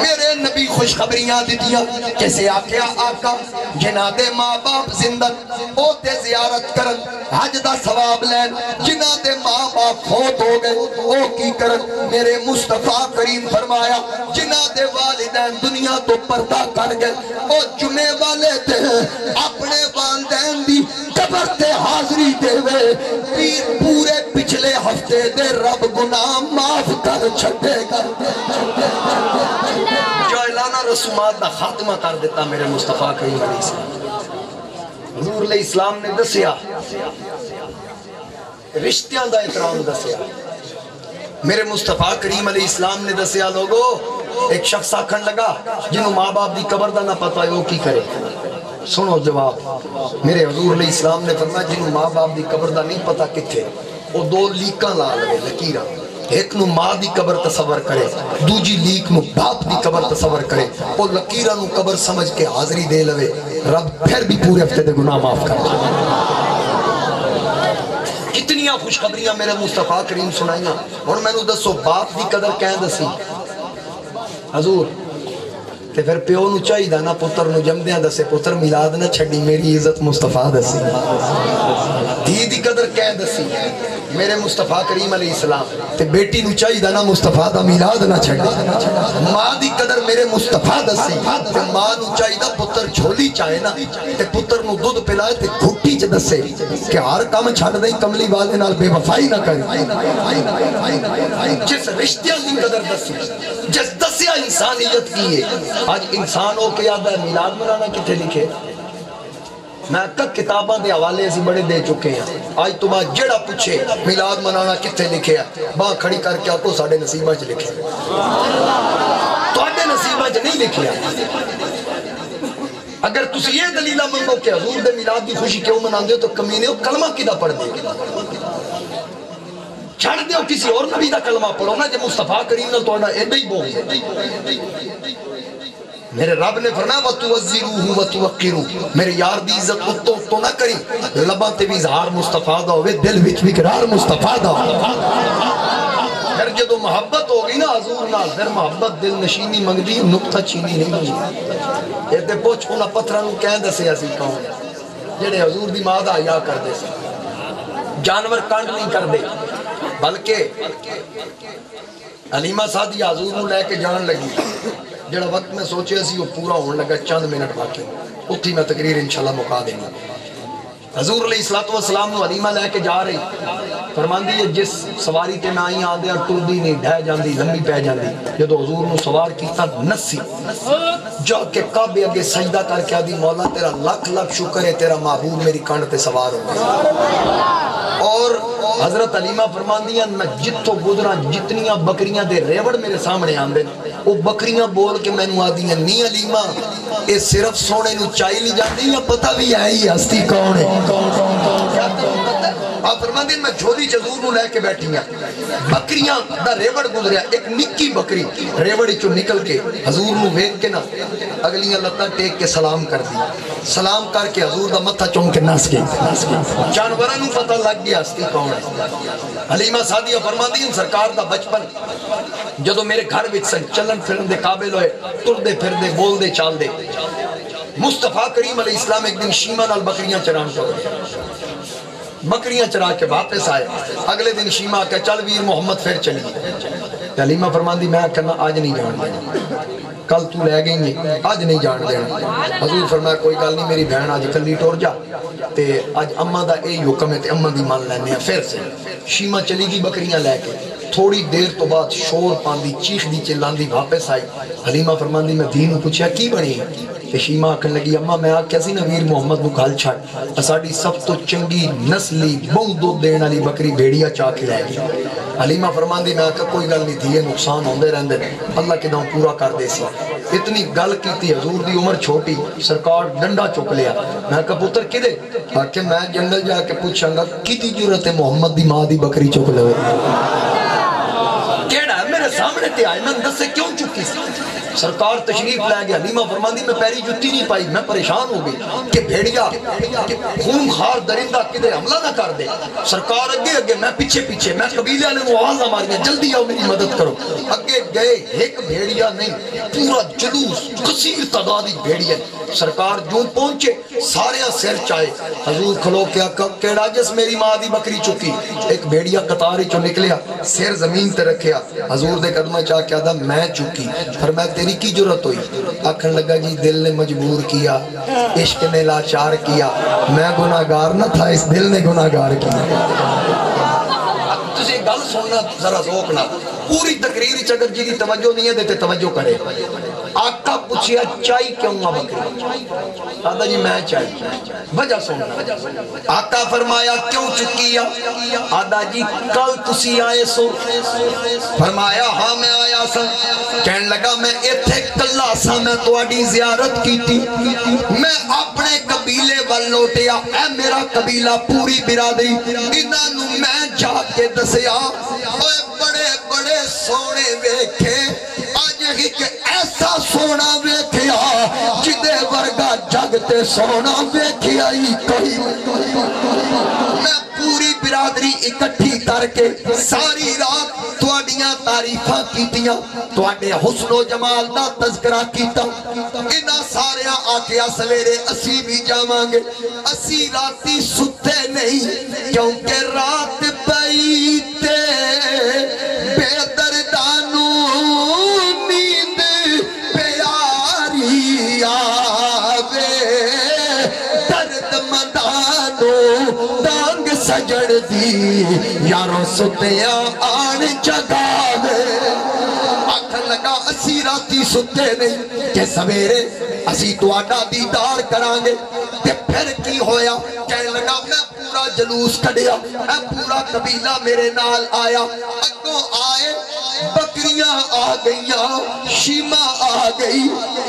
میرے نبی خوشخبریاں دیتیاں کیسے آکھیا آقا جنہ دے ماں باپ زندہ او تے زیارت کرن حج دا ثواب لین جنہ دے ماں باپ فوت ہو گئے او کی کرن میرے مصطفیٰ کریم فرمایا جنہ دے والدین دنیا تو پردہ کر گئے او جمعے والے تے اپنے والدین دی قبر تے حاضری دے وے پیر پورے پچھلے ہفتے دے رب گناہ معاف کر چھٹے گا جو اعلانہ رسومات دا خاتمہ کر دیتا میرے مصطفیٰ کریم علیہ السلام حضور علیہ السلام نے دسیا رشتیاں دا احترام دسیا میرے مصطفیٰ کریم علیہ السلام نے دسیا لوگو ایک شخص آکھن لگا جنہوں ماں باپ دی قبر دا نہ پتا ہے وہ کی کرے سنو جواب میرے حضور علیہ السلام نے فرمایا جنہوں ماں باپ دی قبر دا نہیں پتا کتھے وہ دو لیکاں لا لگے لکیراں ایک نو ماں دی قبر تصور کرے دوجی لیک نو باپ دی قبر تصور کرے وہ لکیراں نو قبر سمجھ کے حاضری دے لوے رب پھر بھی پورے ہفتے دے گناہ معاف کر کتنیاں خوشخبریاں میرے مصطفیٰ کریم سنائیاں اور میں نو دسو باپ دی قدر کہیں دسی حضور تے پھر پیو نو چاہی دا نا پتر نو جمدیاں دسے پتر میلاد نہ چھڑی میری عزت مصطفیٰ دسی دی دی قدر کہیں دسی میرے مصطفیٰ کریم علیہ السلام تے بیٹی نو چاہی دا نا مصطفیٰ دا میلاد نہ چھڑی ماں دی قدر میرے مصطفیٰ دسی تے ماں نو چاہی دا پتر جھولی چاہے نا تے پتر نو دودھ پلائے تے گھٹی چ دسے کہ ہر کام چھڑ دیں کملی والے نال بے وفائی نہ کرے جس رشتیاں دی قدر دسی جس دسیا انسانیت کی ہے آج انسان ہو کے یاد ہے میلاد منانا کتنے لکھے میں کب کتاباں دے حوالے سے بڑے دے چکے ہیں آج تو ماں جڑا پوچھے میلاد منانا کتنے لکھے ہے باں کھڑی کر کے آپ کو ساڑھے نصیبہ چ لکھے تو آڑے نصیبہ چ نہیں لکھے اگر تسی یہ دلیلہ منگو کہ حضور دے میلاد دی خوشی کیوں منان دے تو کمینے ہو کلمہ کدہ پڑھ دے چھڑ دے ہو کسی اور نبی دا کلمہ پڑھو نا جب مصطفیٰ کریم نے توڑنا ایڈا ہی بول میرے رب نے فرمایا وَتُوَزِّرُوهُ وَتُوَقِّرُوهُ میرے یار دی عزت اتو نہ کری لباں تے بھی اظہار مصطفیٰ دا ہوئے دل وچ بھی قرار مصطفیٰ دا پھر جدو محبت ہوگی نا حضور نال پھر محبت دل نشینی منگ دی نقطہ چینی نہیں منگی یہ تے پوچھ ہونا پتھرانو کہیں دسے ایسی کون جڑے حضور دی ماں دا حیا کر دے سے جانور کانڈ نہیں کر دے بلکہ علیمہ سادی حضور نو لے کے جان لگی جڑا وقت میں سوچے اسی وہ پورا ہونے لگا چند منٹ باقی اتھی میں تقریر انشاءاللہ مکا دیں گا حضور علیہ السلام نو علیمہ لے کے جا رہی فرمان دی جس سواری تے میں آئی آدھے اور ٹردی نہیں ڈھے جاندی لمبی پہ جاندی جدو حضور نو سوار کیتا نسی جا کے کعبے اگے سجدہ کر کے آدھی مولا تیرا لکھ لکھ شکر ہے تیرا محبوب میری کانڈ تے سوار ہو اور حضرت علیمہ فرمان دیا میں جتو گزرا جتنیاں بکریاں دے ریوڑ میرے سامنے آندے وہ بکریاں بول کے میں نو آدھی ہیں نہیں علیمہ اے صرف سونے نو چاہی نہیں جاندی یا پتہ بھی آئی ہستی کون ہے آپ فرمان دیں میں جھولی جزور نو لے کے بیٹھی ہیں بکریاں دا ریوڑ گزریا ایک نکی بکری ریوڑی چو نکل کے حضور نو ویک کے نا اگلیاں لتا ٹیک کے سلام کر دی سلام کر کے حضور دا متھا چون کے ناس کے جانورانو پتہ لگ گیا ہستی کون ہے حلیمہ سادیہ فرمان دیں سرکار دا بچپن جدو میرے گھر وچ سن چلن پھرن دے قابل ہوئے تر دے پھر دے بول دے چال دے مصطفیٰ کریم علیہ السلام ایک دن شیمہ نال بکریاں چران کر بکریاں چرا کے واپس آئے اگلے دن شیمہ آکے چل ویر محمد پھر چلی حلیمہ فرمان دی میں کہنا آج نہیں جان دینا کل تو لے گئیں گے آج نہیں جان دینا حضور فرمایا کوئی گل نہیں میری بہن آج کلی ٹور جا تے آج اممہ دا اے حکم ہے تے اممہ دی مان لینے ہیں پھر سے شیمہ چلی گی بکریاں لے کے تھوڑی دیر تو بعد شور پاندی چیخ دی چلان دی واپس آئی حلیمہ فرمان دی میں دین پوچھا کی بنی ہے تے شیمہ آکھن لگی اممہ میں آکھ کیسی نویر محمد نو گھال چھاڑ اساڑی سب تو چنگی نسلی بہت دو دین علی بکری بھیڑیا چاہ کے لے گی حلیمہ فرمان دی میں آکھا کوئی گل نہیں تھی یہ نقصان ہوندے رہندے اللہ کے داؤں پورا کر دے سی اتنی گل کی تھی حضور دی عمر چھوٹی سرکار ڈنڈا چک لیا میں کہا پتر کدے آکھے میں جنگل جا کے پوچھاں گا کتی جرت محمد دی ماں دی بکری چک لے کیڑا ہے میرے سامنے تے آئے میں دس سے کیوں چکی سی سرکار تشریف لے گیا، حلیمہ فرماندی میں پیری جتی نہیں پائی، میں پریشان ہو گئی کہ بھیڑیا خون خار درندہ کدے حملہ نہ کر دے۔ سرکار اگے اگے، میں پیچھے پیچھے، میں قبیلے والے کو آواز ماریاں جلدی آؤ میری مدد کرو۔ اگے گئے، ایک بھیڑیا نہیں پورا جلوس کثیر تعدادی بھیڑیا۔ سرکار جو پہنچے سارے سر چائے، حضور کھلو کیا کیڑا جس میری ماں دی بکری چکی۔ ایک بھیڑیا قطار چو نکلیا، سر زمین تے رکھیا، حضور دے قدمہ چاہ کیا دا میں چکی۔ فرمایا تیری کی جرت ہوئی؟ آکھن لگا جی دل نے مجبور کیا، عشق نے لاچار کیا، میں گناہگار نہ تھا، اس دل نے گناہگار کیا۔ تسی گل سننا ذرا ذوق نہ، پوری تقریر اگر جی دی توجہ نہیں ہے دیتے توجہ کرے۔ آقا پوچھیا چائی کیوں نہ بکری؟ آدھا جی میں چائی، وجہ سننا۔ آقا فرمایا کیوں چکی؟ آدھا جی کل تسی آئے سو؟ فرمایا ہاں میں آیا سا۔ کہنے لگا میں ایتھے کلا سا، میں تواڈی زیارت کی تھی، میں اپنے قبیلے وال لوٹیا، اے میرا قبیلہ پوری برادری، انہاں نو میں جا کے دسیا، اوے بڑے بڑے سونے ویکھے، آج ہی کہ ایسا سونا ویکھیا جدے ورگا جگتے سونا ویکھیا ہی کوئی۔ میں پوری برادری اکٹھی کر کے ساری رات تواڈیاں تعریفاں کیتیاں، تواڈے حسن و جمال دا تذکرہ کیتا، انہاں ساریاں آکھیا سویرے اسی بھی جاواں گے۔ اسی راتی ستے نہیں کیونکہ رات پئی تے بے دردانو نیند پیاری آوے، درد مندانو دانگ سجڑ دی یاروں ستیاں آن جگاوے۔ آکھن لگا اسی راتی ستے نہیں کہ سویرے اسی تواڈا دیدار کرانگے۔ تے پھر کی ہویا؟ کہنے لگا میں پورا جلوس کھڑیا، اے پورا قبیلہ میرے نال آیا، اگوں آئے بکریاں آ گئیاں، شیمہ آ گئی،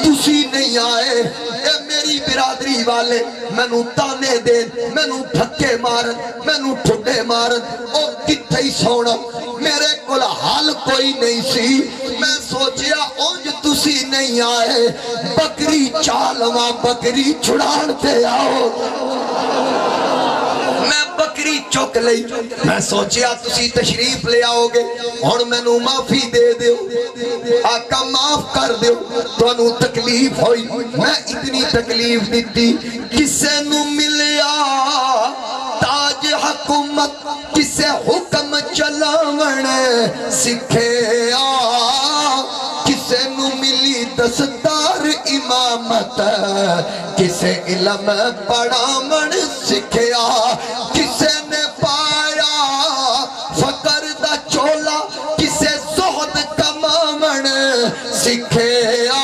تسی نہیں آئے۔ اے میری برادری والے مینوں تانے دین، مینوں دھکے مارن، مینوں ٹھڈے مارن، او کتھے ہی سونا؟ میرے کول حال کوئی نہیں سی، میں سوچیا اونج تسی نہیں آئے، بکری چالواں بکری چھڑانتے آؤ۔ میں بکری چک لئی، میں سوچیا تسی تشریف لے آؤ گے، ہن مینوں معافی دے دیو، آقا معاف کر دیو، تانوں تکلیف ہوئی، میں اتنی تکلیف دیتی، کسے نو ملیا تاج حکومت، کسے حکم چلاون سکھیا، کسے نو ملی دستار امامت، کسے علم پڑھاون سکھیا، کسے نے پایا فقر دا چولا، کسے زہد کماون سکھیا،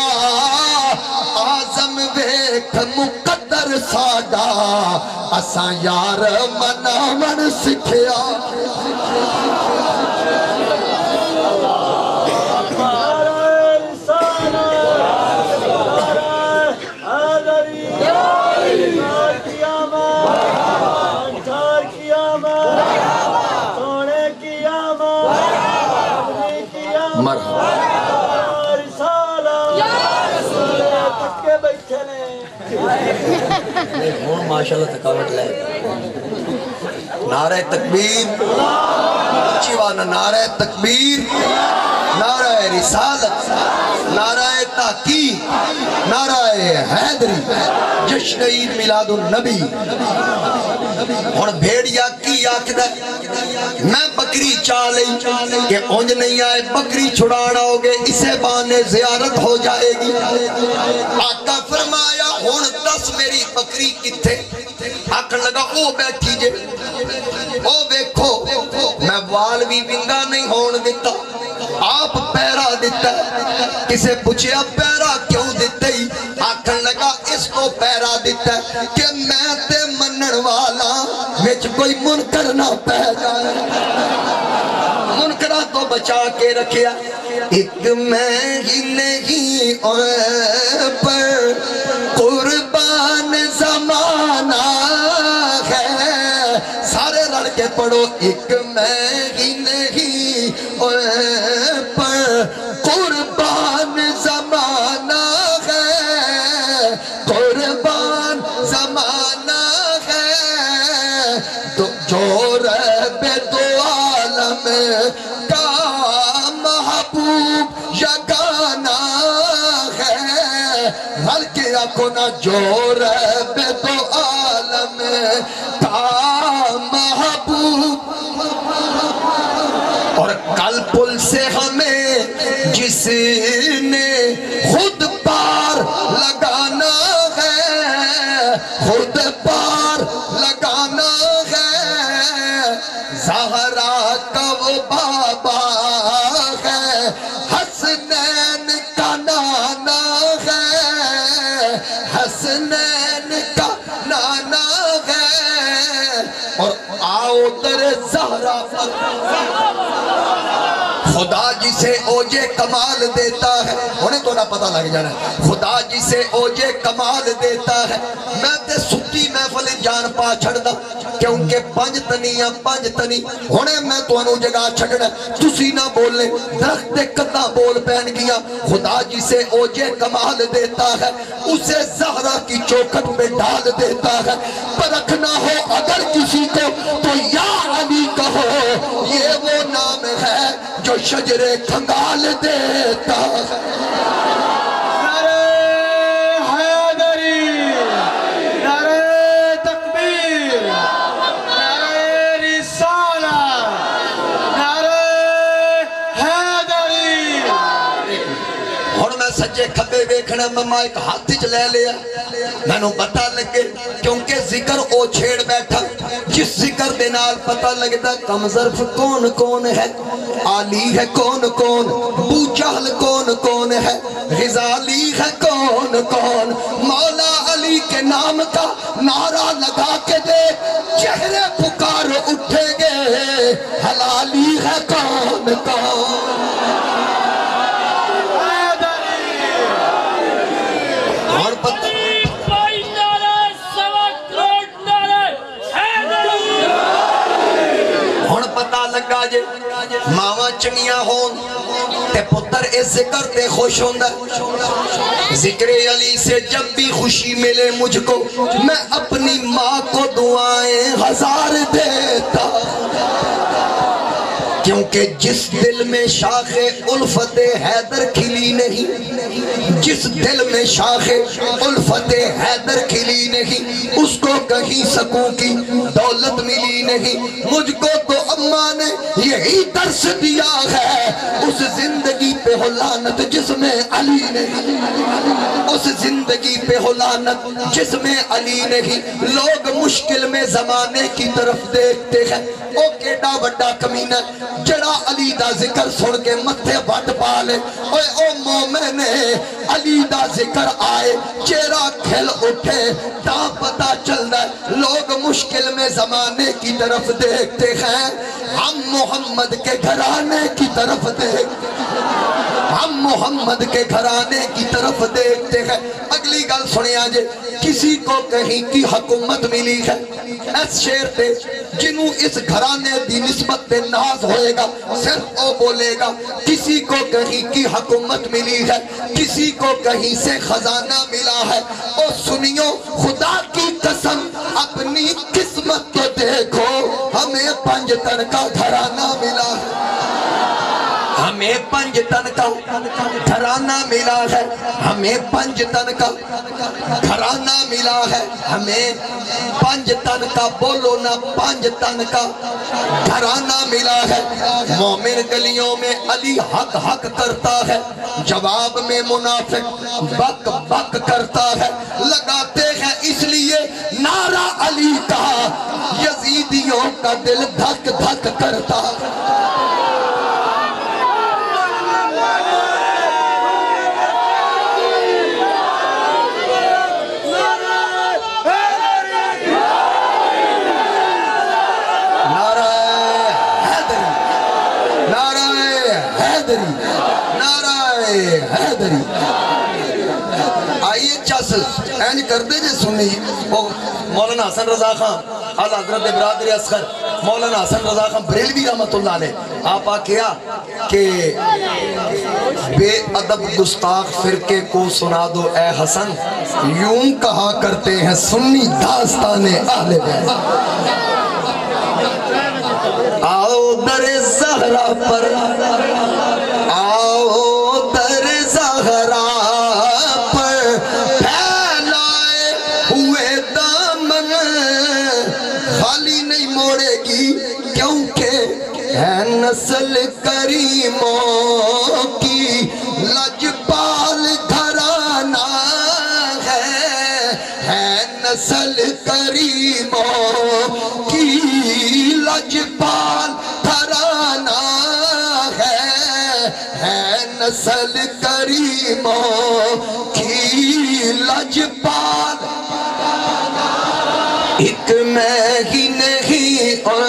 آزم ویکھ مقدر ساڈا اساں یار مناون سکھیا۔ ماشاءاللہ تھکاوٹ لائے، نعرہ تکبیر، چیوانا نعرہ تکبیر، نعرہ رسالت، نعرہ تحقیق، نعرہ حیدری، جشن عید میلاد النبی۔ اور بھیڑیا کی آکھدا میں بکری چالئی کہ اونج نہیں آئے بکری چھڑانا ہوگے، اسے بانے زیارت ہو جائے گی۔ آقا فرمایا ہون دس میری بکری کتھے؟ آکھن لگا او بیٹھی جے، او بیکھو میں وال بھی ونگا نہیں ہون دیتا، آپ پیرا دیتا ہے۔ کسے پوچھیا پیرا کیوں دیتے ہی؟ آکھن لگا اس کو پیرا دیتا ہے کہ میں تے منن والا وچ کوئی منکر نہ پہ جائے، منکرہ تو بچا کے رکھیا۔ ایک میں ہی نہیں پر قربان زمانہ ہے، سارے لڑ کے پڑھو، ایک میں ہی نہیں پر قربان زمانہ ہر کے آنکھوں نہ جور بے تو عالم تا محبوب اور کل پل سے ہمیں جس نے خود پار لگانا ہے خود پار لگانا ہے زہرا کا وہ بابا ہے حسنین کا نانا ہے حسنین کا نانا ہے اور آؤ در زہرا پر خدا جسے اوجے کمال دیتا ہے انہیں تو نہ پتہ لگ جانا ہے خدا جسے اوجے کمال دیتا ہے میں تے ستی محفل جان پا چھڑ دا کیونکہ پنج تنی انہیں میں تو انہوں جگہ چھڑنا تسی نہ بولنے درخت کتا بول پہن گیا خدا جسے اوجے کمال دیتا ہے اسے زہرا کی چوکھٹ پہ ڈال دیتا ہے پرکھنا ہو اگر کسی کو تو یا علی کہو یہ وہ نام ہے جو شجرے کھنگال دیتا ہے نعرہ حیدری نعرہ تکبیر نعرہ رسالہ نعرہ حیدری اور میں سجے کھبے بیکھنا میں مائک ہاتھ چلے لیا میں نو پتہ لگے کیونکہ ذکر او چھیڑ بیٹھا جس ذکر دے نال پتہ لگتا کم ظرف کون کون ہے علی ہے کون کون بو جہل کون کون ہے غزالی ہے کون کون مولا علی کے نام کا نعرہ لگا کے دے چہرے پکار اٹھیں گے حلالی ہے کون کون اور پتہ لگا جے ماواں چنگیاں ہون تے پتر اس ذکر تے خوش ہوندہ ذکر علی سے جب بھی خوشی ملے مجھ کو میں اپنی ماں کو دعائیں ہزار دیتا کیونکہ جس دل میں شاخ الفت حیدر کھلی نہیں جس دل میں شاخ الفت حیدر کھلی نہیں اس کو کہیں سکوں کی دولت ملی نہیں مجھ کو تو اماں نے یہی درس دیا ہے اس زندگی پہ ہو لعنت جس میں علی نہیں اس زندگی پہ ہو لعنت جس میں علی نہیں لوگ مشکل میں زمانے کی طرف دیکھتے ہیں او کیڑا بڑا کمینہ جڑا علی دا ذکر سن کے متھے وٹ پا لے او مومن علی دا ذکر آئے چہرہ کھل اٹھے تا پتہ چل رہا لوگ مشکل میں زمانے کی طرف دیکھتے ہیں ہم محمد کے گھرانے کی طرف دیکھتے ہم محمد کے گھرانے کی طرف دیکھتے ہیں اگلی گل سنے آجے کسی کو کہیں کی حکومت ملی ہے اس شیر تے جنہوں اس گھرانے دی نسبت تے ناز ہوئے گا صرف او بولے گا کسی کو کہیں کی حکومت ملی ہے کسی کو کہیں سے خزانہ ملا ہے او سنیو خدا کی قسم اپنی قسمت تو دیکھو ہمیں 5 تن کا گھرانہ ملا ہے ہمیں 5 تن کا گھرانہ ملا ہے ہمیں 5 تن کا گھرانہ ملا ہے ہمیں 5 تن کا بولو نا 5 تن کا گھرانہ ملا ہے مومن گلیوں میں علی حق حق کرتا ہے جواب میں منافق بک بک کرتا ہے لگاتے ہیں اس لیے نعرہ علی کا یزیدیوں کا دل دھک دھک کرتا ہے آئیے چس اینج کر دے جے سنی مولانا حسن رضا خان اعلی حضرت برادر اصغر مولانا حسن رضا خان بریلوی رحمت اللہ علیہ آپ کیا کہ بے ادب گستاخ فرقے کو سنا دو اے حسن یوں کہا کرتے ہیں سنی داستان اہل بیت آؤ در زہرا پر آؤ در زہرا پر نہیں موڑے گی کیونکہ ہے نسل کریموں کی لجپال گھرانہ ہے نسل کریموں کی لجپال گھرانہ ہے نسل کریموں کی لجپال ایک میں ہی نہیں پر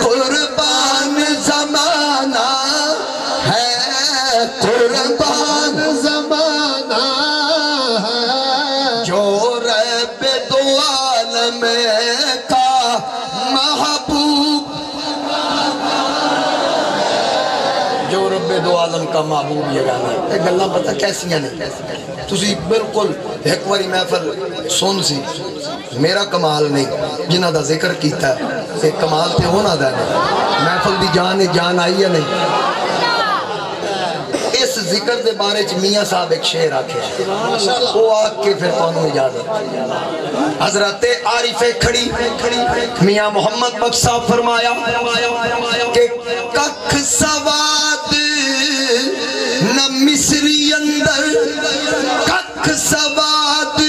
قربان زمانہ ہے قربان زمانہ ہے جو رب دو عالم کا محبوب جو رب دو عالم کا محبوب یہ گانا ہے ایک گلہ پتہ کیسیاں نہیں تسی بالکل ایک واری محفل سن سی میرا کمال نہیں جنہ دا ذکر کیتا ہے ایک کمال تے ہونا دا نہیں محفل دی جان آئی ہے نہیں اس ذکر دے بارے چ میاں صاحب ایک شعر آکھے وہ آکھ کے پھر تانوں اجازت حضرت عارف کھڑی میاں محمد بخش صاحب فرمایا کہ ککھ سواد نہ مصری اندر ککھ سواد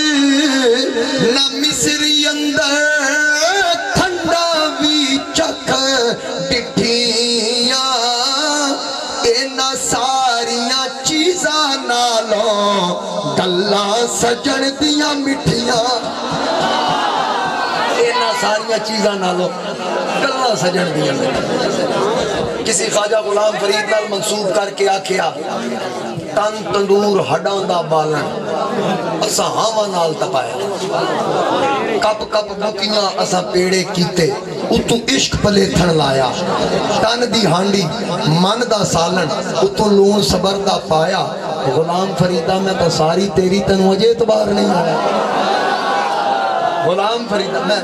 نہ مصری اندر تھنڈا بھی چکھ ڈٹھیاں اینا ساریاں چیزاں نالوں گلاں سجن دیاں مٹھیاں اینا ساریاں چیزاں نالوں گلاں سجن دیاں مٹھیاں کسی خواجہ غلام فرید نال منصوب کر کے آکھیا تن تندور ہڈاں دا بالن اسا ہاواں نال تپایا کپ کپ بکیاں اسا پیڑے کیتے اتو عشق پلے تھن لایا تن دی ہانڈی من دا سالن اتو لون صبر دا پایا غلام فریدہ میں تو ساری تیری تنو اجے اعتبار نہیں آیا غلام فریدہ میں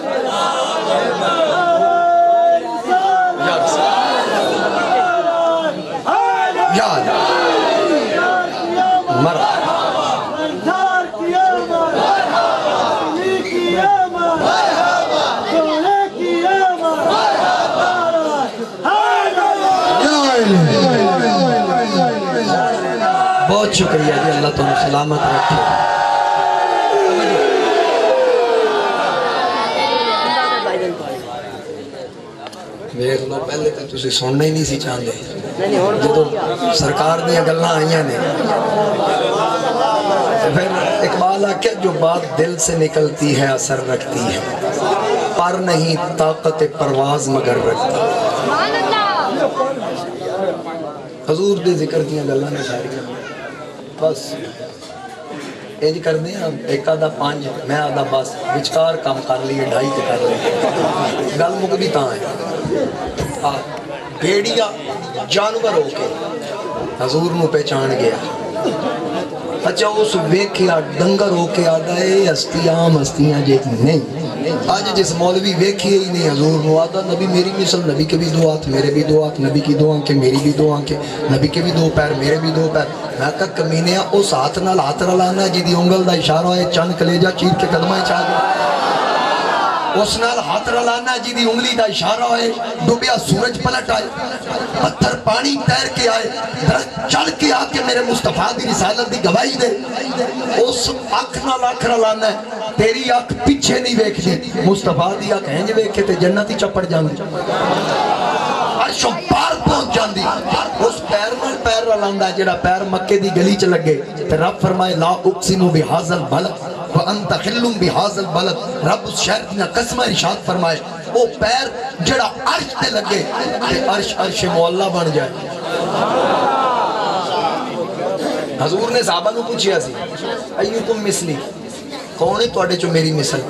یاد مرا بہت شکریہ جی اللہ تمہیں سلامت رکھے ویخ لو پہلے تو تسی سننا ہی نہیں سی چاہتے جدو سرکار دیا گلنا آئیاں نے پھر اقبال آکھیا جو بات دل سے نکلتی ہے اثر رکھتی ہے پر نہیں طاقت پرواز مگر رکھتی حضور دے ذکر دیا گلنا نے ساری بس ایج کر دیں ایک آدھا 5 میں آدھا بس بچکار کام کر لیے 2.5 تے کر لیے گل مکدی تاں ہے بھیڑیا جانور ہو کے حضور نو پہچان گیا اچھا اس ویکھیا ڈنگر ہو کے آدھا اے ہستیاں ہستیاں جیتی نہیں آج جس مولوی ویکھیے ہی نہیں حضور نو آدھا نبی میری مثل نبی کے بھی 2 ہاتھ میرے بھی 2 ہاتھ نبی کی 2 آنکھیں میری بھی 2 آنکھیں نبی کے بھی 2 پیر میرے بھی 2 پیر میں کہا کمینیا اس ہاتھ نال ہاتھ رلانا جی دی انگل دا اشارہ ہے چند کلیجہ چیر کے قدمہ چاہ گیا اس نال ہاتھ رلانا جی دی انگلی دا اشارہ ہے ڈوبیا سورج پلٹ آئے پتھر پانی تیر کے آئے درخت چل کے آ کے میرے مصطفیٰ دی رسالت دی گواہی دے اس اکھ نال اکھ رلانا ہے تیری اکھ پیچھے نہیں ویکھ دی مصطفیٰ دی اکھ ہنج ویکھے تے جنتی چپڑ جاندی عرشوں پار پہنچ جاندی اس پیر نال پیر رلاندا جڑا پیر مکے دی گلی چ لگے تے رب فرمائے لا اقسم بہذا البلد وانت حل بہذا البلد رب اس شہر کی قسم ارشاد فرمائے وہ پیر جڑا عرش تے لگے تے عرش مولا بن جائے حضور نے صحابہ نو پوچھیا سی ایکم مثلی کون ہے تواڈے چوں میری مثل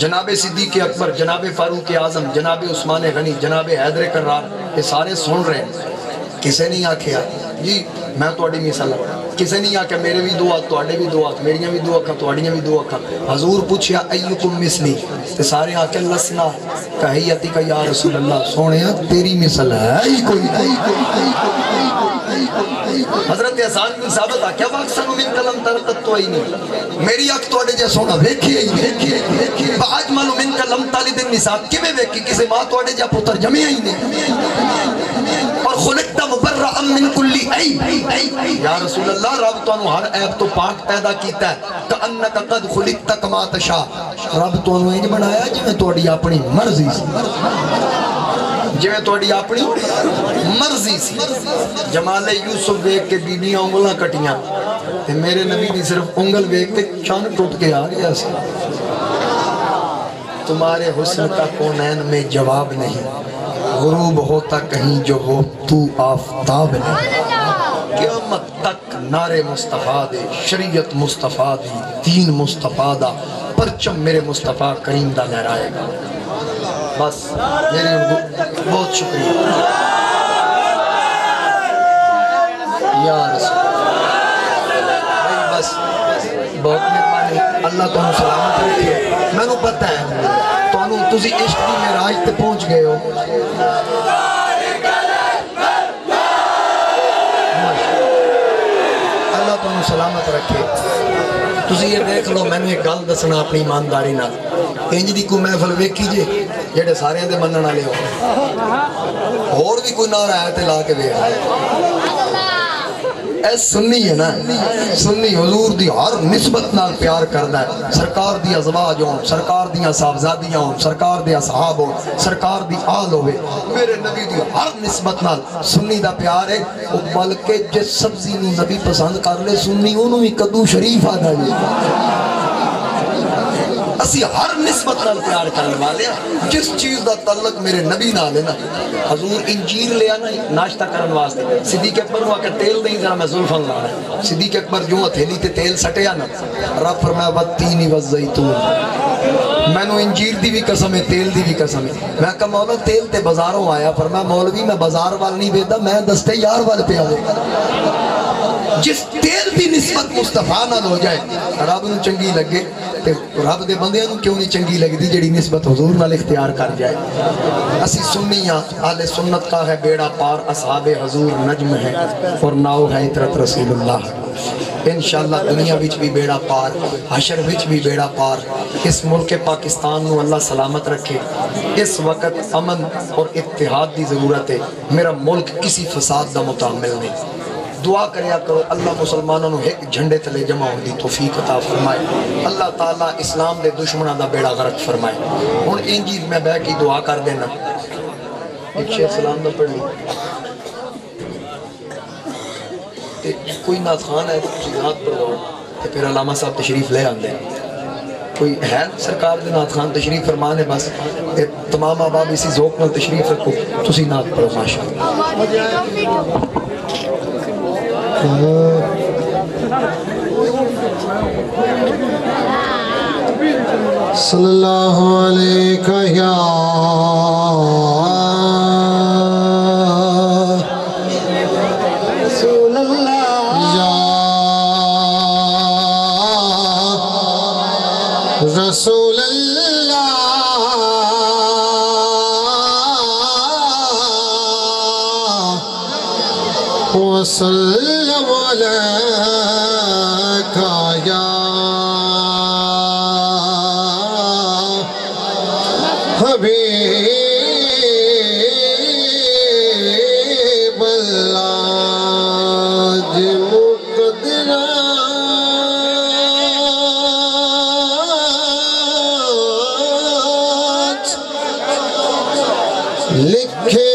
جناب صدیق اکبر جناب فاروق اعظم جناب عثمان غنی جناب حیدر کرار یہ سارے سن رہے ہیں کسے نہیں آکھیا جی میں تواڈی مثال کسے نہیں آکھیا میرے بھی 2 ہاتھ تواڈے بھی 2 ہاتھ میریاں بھی 2 اکھاں تواڈیاں بھی 2 اکھاں حضور پوچھیا ایکم مثلی تے سارے آکھے لسنا کہیتی کا یا رسول اللہ سونیا تیری مثال ہے ہی کوئی حضرت حسان بن ثابت آکھیا واکسن من کلم ترقت تو ہی نہیں میری اکھ توڑے جے سونا ویکھی باجمل من کلم تالد النساء کیویں ویکھی کسے ماں توڑے جا پتر جمے ہی نہیں اور خلقت مبرأ من کل عیب یا رسول اللہ رب تو ہر عیب تو پاک پیدا کیتا ہے کأنک قد خلقت کما تشاء رب تو انج بنایا جویں توڑی اپنی مرضی سی جویں توڑی اپنی مرضی سی جمال یوسف دیکھ کے بیبیاں انگلاں کٹیاں تے میرے نبی دی صرف انگل دیکھ کے چاند ٹوٹ کے آ گیا سی تمہارے حسن کا کونین میں جواب نہیں غروب ہوتا کہیں جو وہ تو آفتاب نہیں قیامت تک نعرے مصطفیٰ دے شریعت مصطفیٰ دی دین مصطفیٰ دا پرچم میرے مصطفیٰ کریم دا لہرائے گا بس میرے بہت شکریہ یا رسول بھائی بس بہت مہربانی اللہ تمہیں سلامت رکھے میں نے پتہ ہے تسی عشق دی معراج تے پہنچ گئے ہو اللہ تمہیں سلامت رکھے تسی یہ دیکھ لو میں نے ایک گل دسنا اپنی ایمانداری نال انج دی کوئی محفل ویکھی جے جڑے سارے دے منن والے ہو اور بھی کوئی نعرہ ہے تے لا کے ویکھ اے سنی ہے نا سنی حضور دی ہر نسبت نال پیار کردا ہے سرکار دی ازواج ہون سرکار دیاں صاحبزادیاں ہون سرکار دے اصحاب ہون سرکار دی آل ہوے میرے نبی دی ہر نسبت نال سنی دا پیار ہے او بلکہ جس سبزی نو نبی پسند کر لے سنی اونوں ہی کدو شریف آدا جی اسی ہر نسبت نال پیار کرنے والے ہیں جس چیز دا تعلق میرے نبی نال ہے نا حضور انجیر لے آنا ناشتہ کرن واسطے صدیق اکبر نو آکر تیل نہیں ذرا میں زلفن لانا ہے صدیق اکبر جو ہتھیلی تے تیل سٹے آنا رب فرمایا والتین والزیتون میں نو انجیر دی بھی قسم ہے تیل دی بھی قسم ہے میں کہا مولا تیل تے بازاروں آیا فرمایا مولوی میں بازار وال نہیں بیدا میں دستے یار وال پہ آدے جس تیل دی نسبت مصطفیٰ نال ہو جائے رب نو چنگی لگے رب دے بندے نو کیوں نہیں چنگی لگ دی جڑی نسبت حضور نال اختیار کر جائے اسی سنیاں اہل سنت کا ہے بیڑا پار اصحاب حضور نجم ہے اور ناؤ ہے عطرت رسول اللہ انشاءاللہ دنیا وچ بھی بیڑا پار حشر وچ بھی بیڑا پار اس ملک پاکستان نو اللہ سلامت رکھے اس وقت امن اور اتحاد دی ضرورت ہے میرا ملک کسی فساد دا متحمل نہیں دعا کریا کرو اللہ مسلمانوں نے ایک جھنڈے تلے جمع ہوں دی توفیق عطا فرمائے اللہ تعالیٰ اسلام دے دشمنہ دا بیڑا غرق فرمائے ہون انجی میں بے کی دعا کر دینا ایک شیخ سلام دا پڑھ لی کوئی ناز خان ہے کسی نات پڑھ دو پھر علامہ صاحب تشریف لے آن دے کوئی ہے سرکار دے نات خان تشریف فرمانے بس تمام آباب اسی ذوق میں تشریف رکھو تسی نات پڑھو ماشاءاللہ صلی اللہ علیہ یا رسول اللہ یا رسول اللہ وسلم علیکہ یا حبیب اللہ جی مقدرات لکھے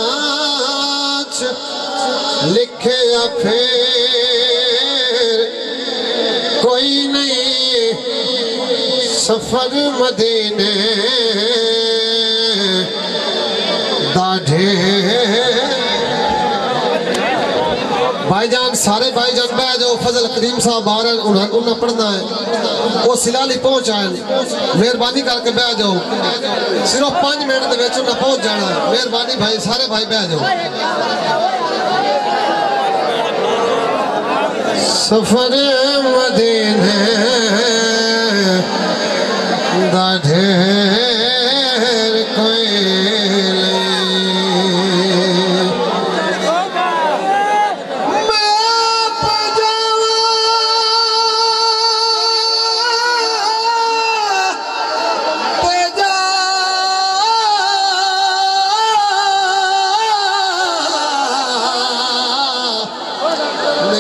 مقدرات لکھے پھر کوئی نہیں سفر مدینے داڑھے بھائی جان سارے بھائی جان بہ جاؤ فضل قدیم صاحب آ رہے ہیں انہیں پڑھنا ہے وہ سلالی پہنچ آئے مہربانی کر کے بہ جاؤ صرف 5 منٹ دے وچ انہیں پہنچ جانا ہے مہربانی بھائی سارے بھائی بہ جاؤ سفر مدینے دا ڈھیر کوئی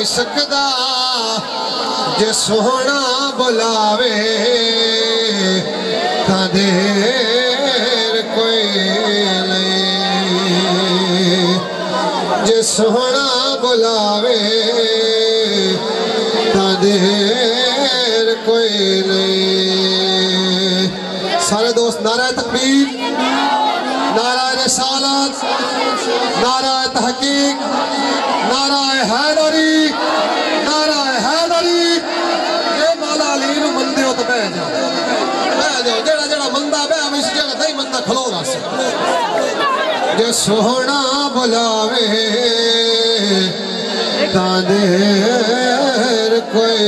سکدا جے سونا بلاوے تاں دیر کوئی نہیں جے سونا بلاوے تاں دیر کوئی نہیں سارے دوست نعرہ تکبیر نعرہ رسالت نعرہ تحقیق نعرہ حیدری نعرہ حیدری یہ مولا علی نو مندے ہو تو بہ جاؤ جڑا جڑا مندہ بہ اس جگہ نہیں مندہ کھلو رہا سے جو سونا بلاوے تاں دیر کوئی